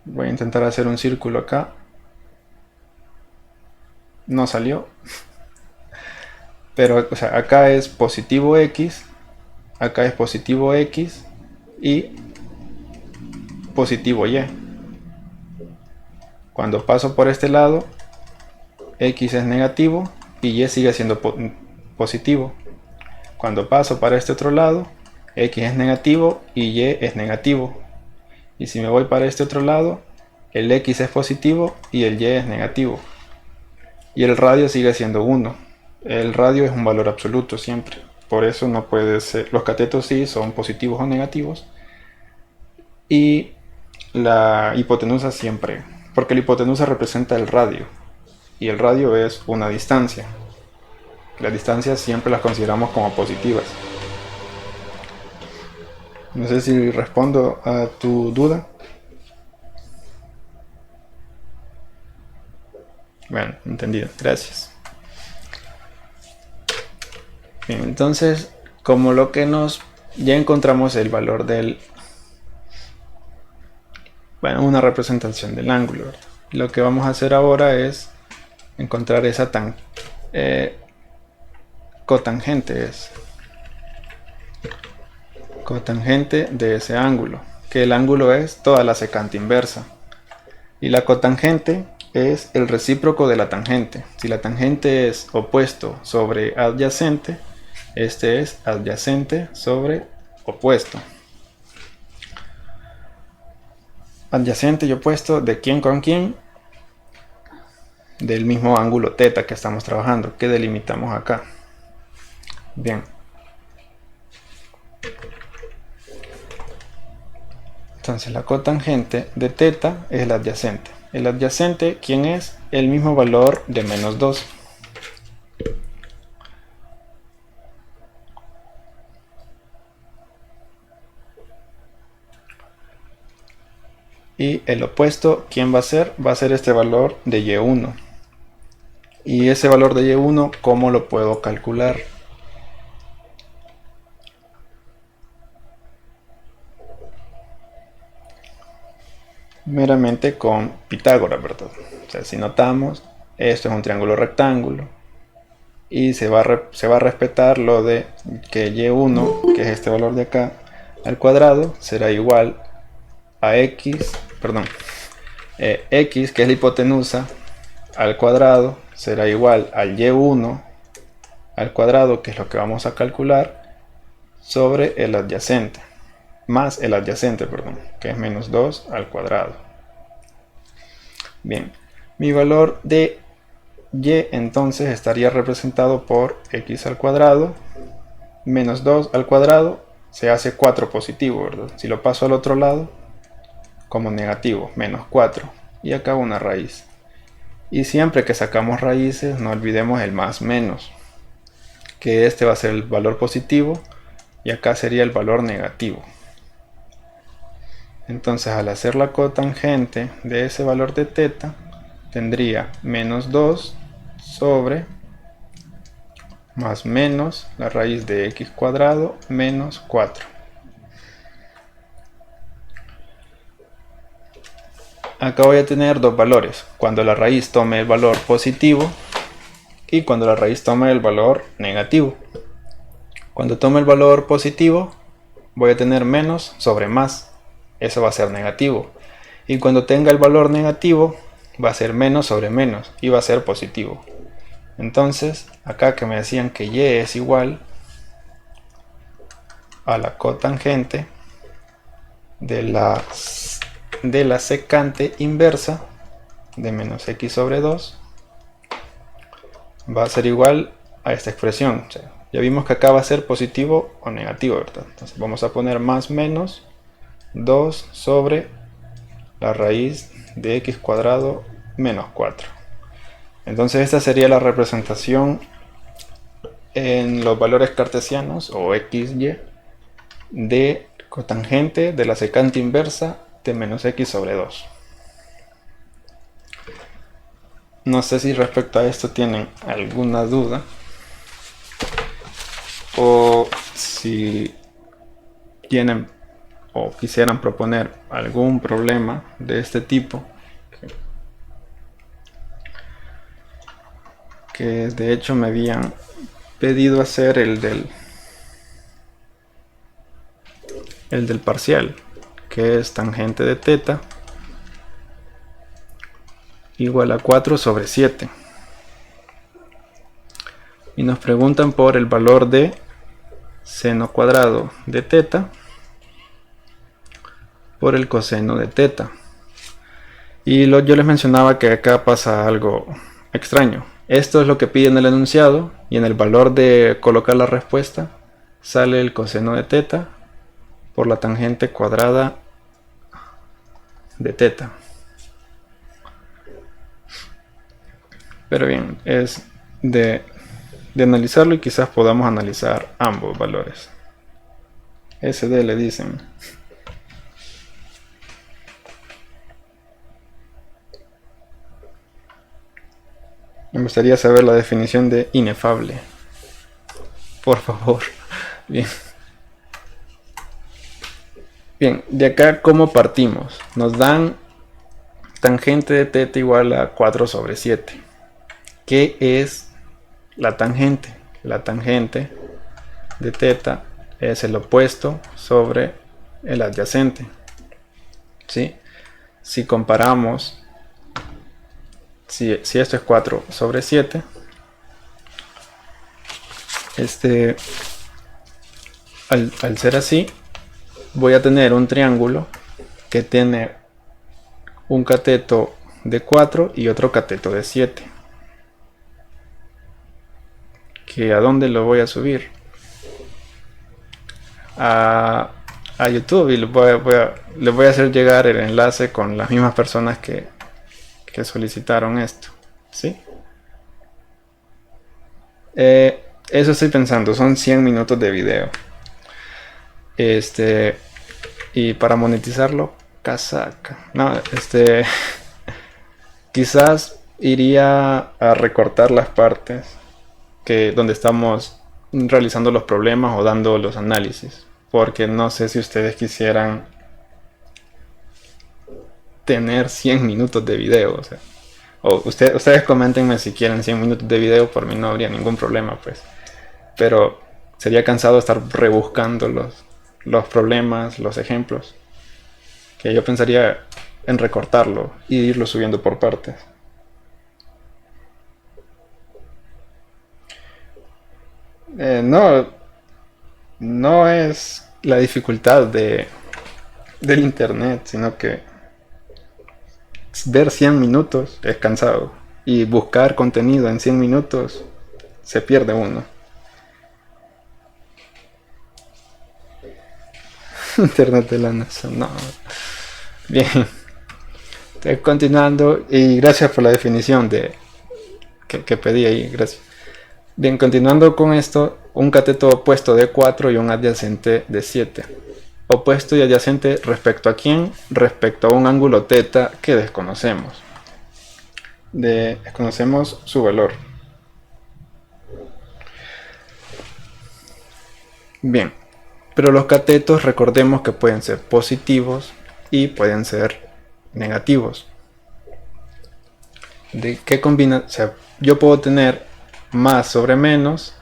voy a intentar hacer un círculo acá, no salió, pero o sea, acá es positivo X, acá es positivo X y positivo Y. Cuando paso por este lado, X es negativo y Y sigue siendo positivo. Cuando paso para este otro lado, X es negativo y Y es negativo. Y si me voy para este otro lado, el X es positivo y el Y es negativo. Y el radio sigue siendo 1. El radio es un valor absoluto siempre. Por eso no puede ser. Los catetos sí son positivos o negativos. Y la hipotenusa siempre. Porque la hipotenusa representa el radio. Y el radio es una distancia. Las distancias siempre las consideramos como positivas. No sé si respondo a tu duda. Bueno, entendido. Gracias. Bien, entonces, como lo que ya encontramos el valor del... Bueno, una representación del ángulo. Lo que vamos a hacer ahora es encontrar esa cotangente cotangente de ese ángulo, que el ángulo es toda la secante inversa, y la cotangente es el recíproco de la tangente. Si la tangente es opuesto sobre adyacente, este es adyacente sobre opuesto. Adyacente y opuesto, ¿de quién con quién? Del mismo ángulo teta que estamos trabajando, que delimitamos acá. Bien. Entonces la cotangente de teta es el adyacente. El adyacente, ¿quién es? El mismo valor de -2. Y el opuesto, ¿quién va a ser? Va a ser este valor de y1. Y ese valor de y1, ¿cómo lo puedo calcular? Meramente con Pitágoras, ¿verdad? O sea, si notamos, esto es un triángulo rectángulo. Y se va a respetar lo de que y1, que es este valor de acá, al cuadrado, será igual a x, perdón, x, que es la hipotenusa, al cuadrado, será igual al y1 al cuadrado, que es lo que vamos a calcular, sobre el adyacente, más el adyacente, perdón, que es menos 2 al cuadrado. Bien, mi valor de y entonces estaría representado por x al cuadrado menos 2 al cuadrado, se hace 4 positivo, ¿verdad? Si lo paso al otro lado, como negativo, menos 4, y acá una raíz. Y siempre que sacamos raíces, no olvidemos el más menos, que este va a ser el valor positivo y acá sería el valor negativo. Entonces, al hacer la cotangente de ese valor de teta, tendría menos 2 sobre más menos la raíz de x cuadrado menos 4. Acá voy a tener dos valores, cuando la raíz tome el valor positivo y cuando la raíz tome el valor negativo. Cuando tome el valor positivo voy a tener menos sobre más, eso va a ser negativo. Y cuando tenga el valor negativo va a ser menos sobre menos y va a ser positivo. Entonces, acá que me decían que y es igual a la cotangente de la secante inversa de menos x sobre 2, va a ser igual a esta expresión. O sea, ya vimos que acá va a ser positivo o negativo, ¿verdad? Entonces vamos a poner más menos 2 sobre la raíz de x cuadrado menos 4. Entonces esta sería la representación en los valores cartesianos o x, y de cotangente de la secante inversa de menos x sobre 2. No sé si respecto a esto tienen alguna duda o si tienen o quisieran proponer algún problema de este tipo, que de hecho me habían pedido hacer el del parcial, que es tangente de teta igual a 4 sobre 7. Y nos preguntan por el valor de seno cuadrado de teta por el coseno de teta. Y yo les mencionaba que acá pasa algo extraño. Esto es lo que pide en el enunciado y en el valor de colocar la respuesta sale el coseno de teta por la tangente cuadrada de teta. Pero bien, es de analizarlo y quizás podamos analizar ambos valores. SD le dicen. Me gustaría saber la definición de inefable. Por favor. Bien. Bien, de acá ¿cómo partimos? Nos dan tangente de teta igual a 4 sobre 7. ¿Qué es la tangente? La tangente de teta es el opuesto sobre el adyacente. ¿Sí? Si comparamos, si esto es 4 sobre 7, al ser así, voy a tener un triángulo que tiene un cateto de 4 y otro cateto de 7. ¿Que a dónde lo voy a subir? A YouTube, y les voy a hacer llegar el enlace con las mismas personas que solicitaron esto. ¿Sí? Eso estoy pensando, son 100 minutos de video. Y para monetizarlo, casaca. No, quizás iría a recortar las partes donde estamos realizando los problemas o dando los análisis, porque no sé si ustedes quisieran tener 100 minutos de video, O ustedes coméntenme si quieren 100 minutos de video, por mí no habría ningún problema, pues. Pero sería cansado estar rebuscando los problemas, los ejemplos. Que yo pensaría en recortarlo y irlo subiendo por partes. No es la dificultad del internet, sino que ver 100 minutos es cansado y buscar contenido en 100 minutos se pierde uno. Internet de la NASA, no. Bien, estoy continuando y gracias por la definición que pedí ahí, gracias. Bien, continuando con esto, un cateto opuesto de 4 y un adyacente de 7. Opuesto y adyacente respecto a quién? Respecto a un ángulo θ que desconocemos. Desconocemos su valor. Bien, pero los catetos recordemos que pueden ser positivos y pueden ser negativos. ¿De qué combina? O sea, yo puedo tener más sobre menos,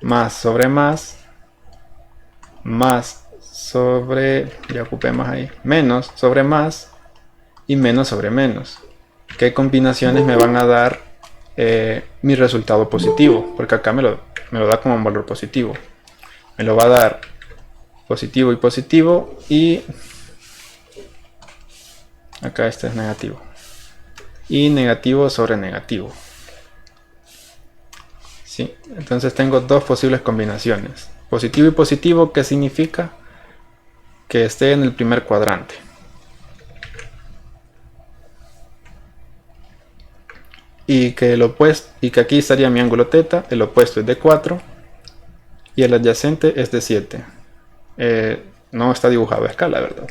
más sobre más, más sobre, ya ocupé más ahí, menos sobre más y menos sobre menos. ¿Qué combinaciones me van a dar mi resultado positivo? Porque acá me lo da como un valor positivo. Me lo va a dar positivo y positivo, y acá este es negativo. Y negativo sobre negativo. ¿Sí? Entonces tengo dos posibles combinaciones. Positivo y positivo, ¿qué significa? Que esté en el primer cuadrante. Y que el opuesto, y que aquí estaría mi ángulo θ, el opuesto es de 4 y el adyacente es de 7. No está dibujado a escala, ¿verdad?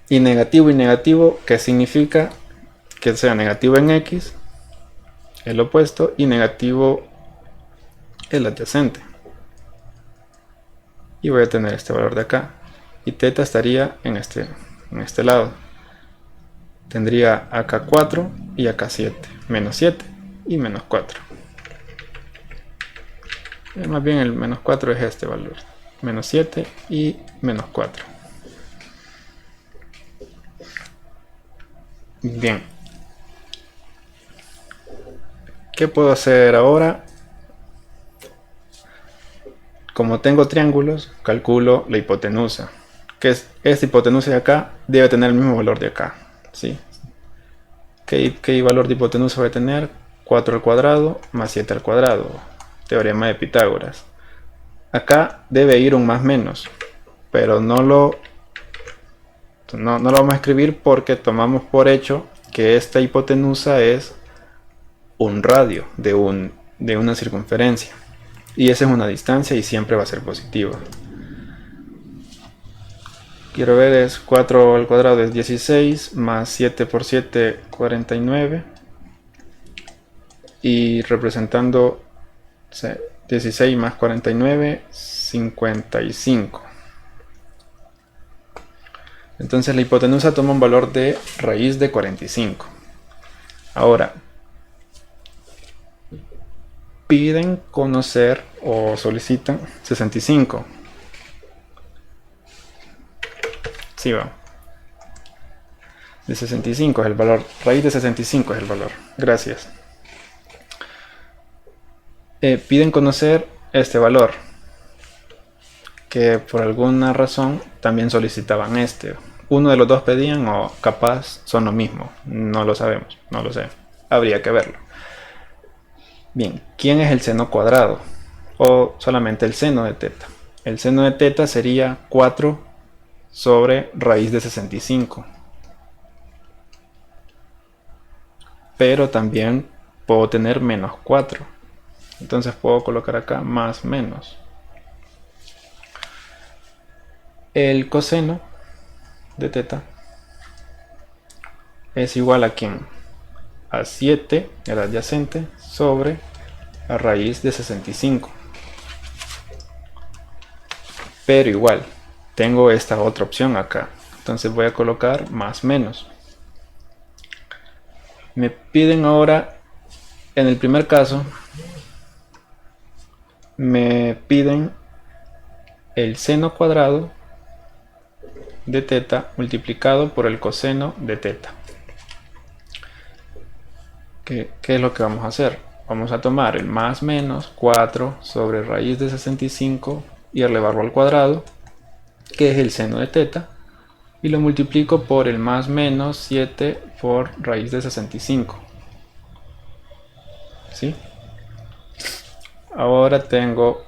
Y negativo, ¿qué significa? Que sea negativo en X, el opuesto, y negativo el adyacente. Y voy a tener este valor de acá. Y θ estaría en este lado. Tendría acá 4 y acá 7. Menos 7 y menos 4. Más bien el menos 4 es este valor. Menos 7 y menos 4. Bien. ¿Qué puedo hacer ahora? Como tengo triángulos, calculo la hipotenusa. Que es esta hipotenusa de acá debe tener el mismo valor de acá. ¿Sí? ¿Qué valor de hipotenusa voy a tener? 4 al cuadrado más 7 al cuadrado. Teorema de Pitágoras. Acá debe ir un más menos, pero no lo vamos a escribir porque tomamos por hecho que esta hipotenusa es un radio de una circunferencia. Y esa es una distancia y siempre va a ser positiva. Quiero ver, es 4 al cuadrado es 16, más 7 por 7, 49. Y representando 16 más 49, 55. Entonces la hipotenusa toma un valor de raíz de 45. Ahora, piden conocer o solicitan 65. Sí, va. De 65 es el valor. Raíz de 65 es el valor. Gracias. Piden conocer este valor, que por alguna razón también solicitaban este. Uno de los dos pedían, o capaz son lo mismo. No lo sabemos, no lo sé. Habría que verlo. Bien, ¿quién es el seno cuadrado? O solamente el seno de θ. El seno de θ sería 4 sobre raíz de 65. Pero también puedo tener menos 4. Entonces puedo colocar acá más menos. El coseno de θ es igual a ¿quién? A 7, el adyacente, sobre la raíz de 65. Pero igual, tengo esta otra opción acá. Entonces voy a colocar más menos. Me piden ahora, en el primer caso, me piden el seno cuadrado de teta multiplicado por el coseno de teta. ¿Qué es lo que vamos a hacer? Vamos a tomar el más menos 4 sobre raíz de 65 y elevarlo al cuadrado, que es el seno de teta, y lo multiplico por el más menos 7 por raíz de 65. ¿Sí? Ahora tengo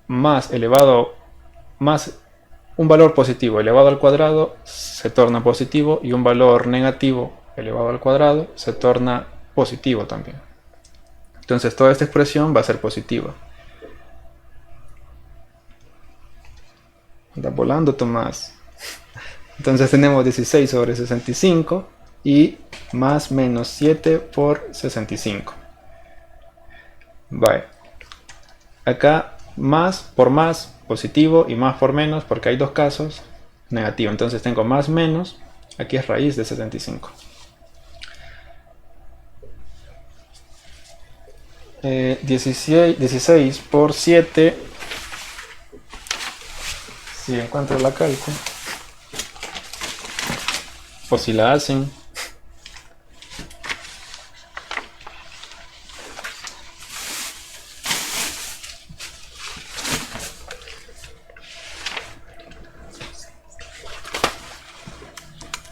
más elevado, más un valor positivo elevado al cuadrado se torna positivo, y un valor negativo elevado al cuadrado se torna positivo también. Entonces toda esta expresión va a ser positiva. Anda volando, Tomás. Entonces tenemos 16 sobre 65 y más menos 7 por 65. Vale. Acá más por más positivo y más por menos, porque hay dos casos, negativo. Entonces tengo más menos, aquí es raíz de 75. 16 por 7, si encuentro la cálculo, o si la hacen,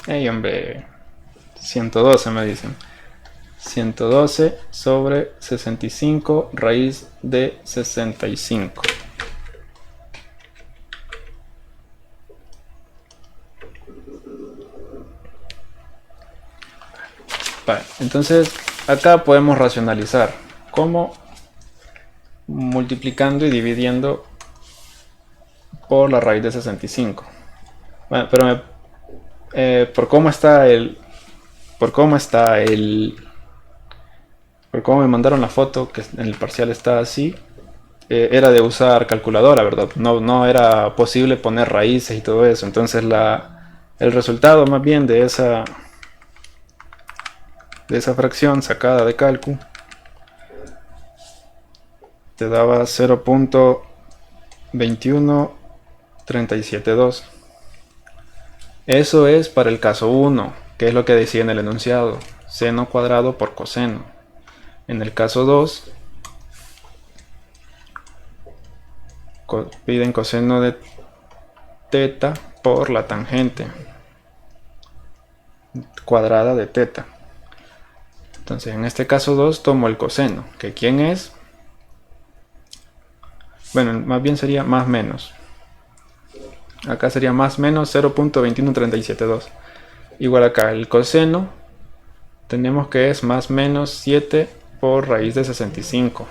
hey hombre, 112 me dicen. 112 sobre 65 raíz de 65. Vale, entonces acá podemos racionalizar como multiplicando y dividiendo por la raíz de 65. Bueno, pero por cómo me mandaron la foto, que en el parcial está así, era de usar calculadora, ¿verdad? No era posible poner raíces y todo eso. Entonces el resultado más bien de esa fracción sacada de cálculo te daba 0.21372. Eso es para el caso 1, que es lo que decía en el enunciado, seno cuadrado por coseno. En el caso 2, piden coseno de teta por la tangente cuadrada de teta. Entonces en este caso 2 tomo el coseno, que ¿quién es? Bueno, más bien sería más menos. Acá sería más menos 0.21372. Igual acá el coseno tenemos que es más menos 7 por raíz de 65.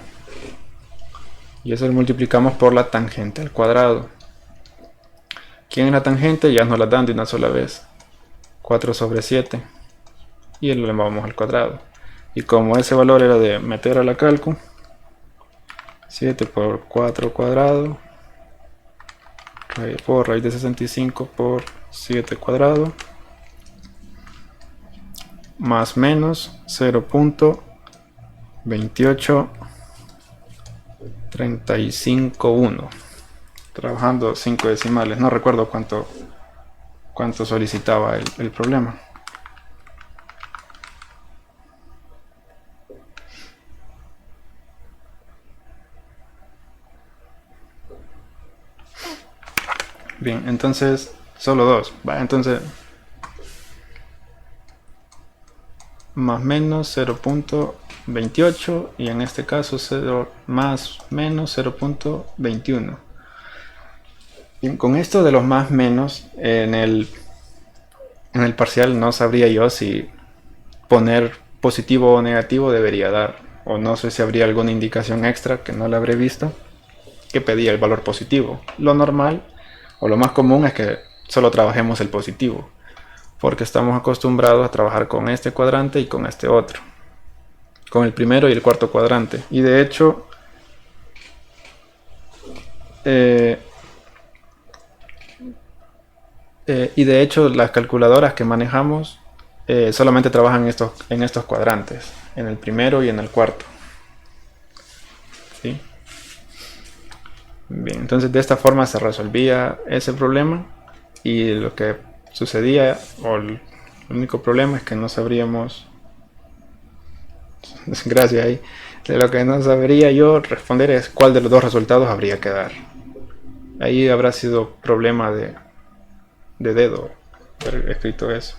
Y eso lo multiplicamos por la tangente al cuadrado. ¿Quién es la tangente? Ya nos la dan de una sola vez. 4 sobre 7. Y lo elevamos al cuadrado. Y como ese valor era de meter a la cálculo, 7 por 4 cuadrado por raíz de 65 por 7 cuadrado más menos 0.28351. Trabajando 5 decimales, no recuerdo cuánto solicitaba el problema. Bien, entonces solo 2. Entonces más menos 0.28 y en este caso 0 más menos 0.21. Bien, con esto de los más menos en el parcial no sabría yo si poner positivo o negativo debería dar, o no sé si habría alguna indicación extra que no la habré visto que pedía el valor positivo. Lo normal o lo más común es que solo trabajemos el positivo, porque estamos acostumbrados a trabajar con este cuadrante y con este otro, con el primero y el cuarto cuadrante. Y de hecho las calculadoras que manejamos solamente trabajan en estos cuadrantes, en el primero y en el cuarto. ¿Sí? Bien, entonces de esta forma se resolvía ese problema, y lo que sucedía, o el único problema, es que no sabríamos, gracias ahí, lo que no sabría yo responder es cuál de los dos resultados habría que dar. Ahí habrá sido problema de dedo haber escrito eso.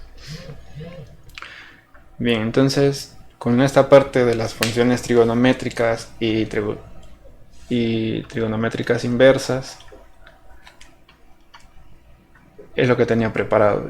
Bien, entonces con esta parte de las funciones trigonométricas y trigonométricas inversas es lo que tenía preparado.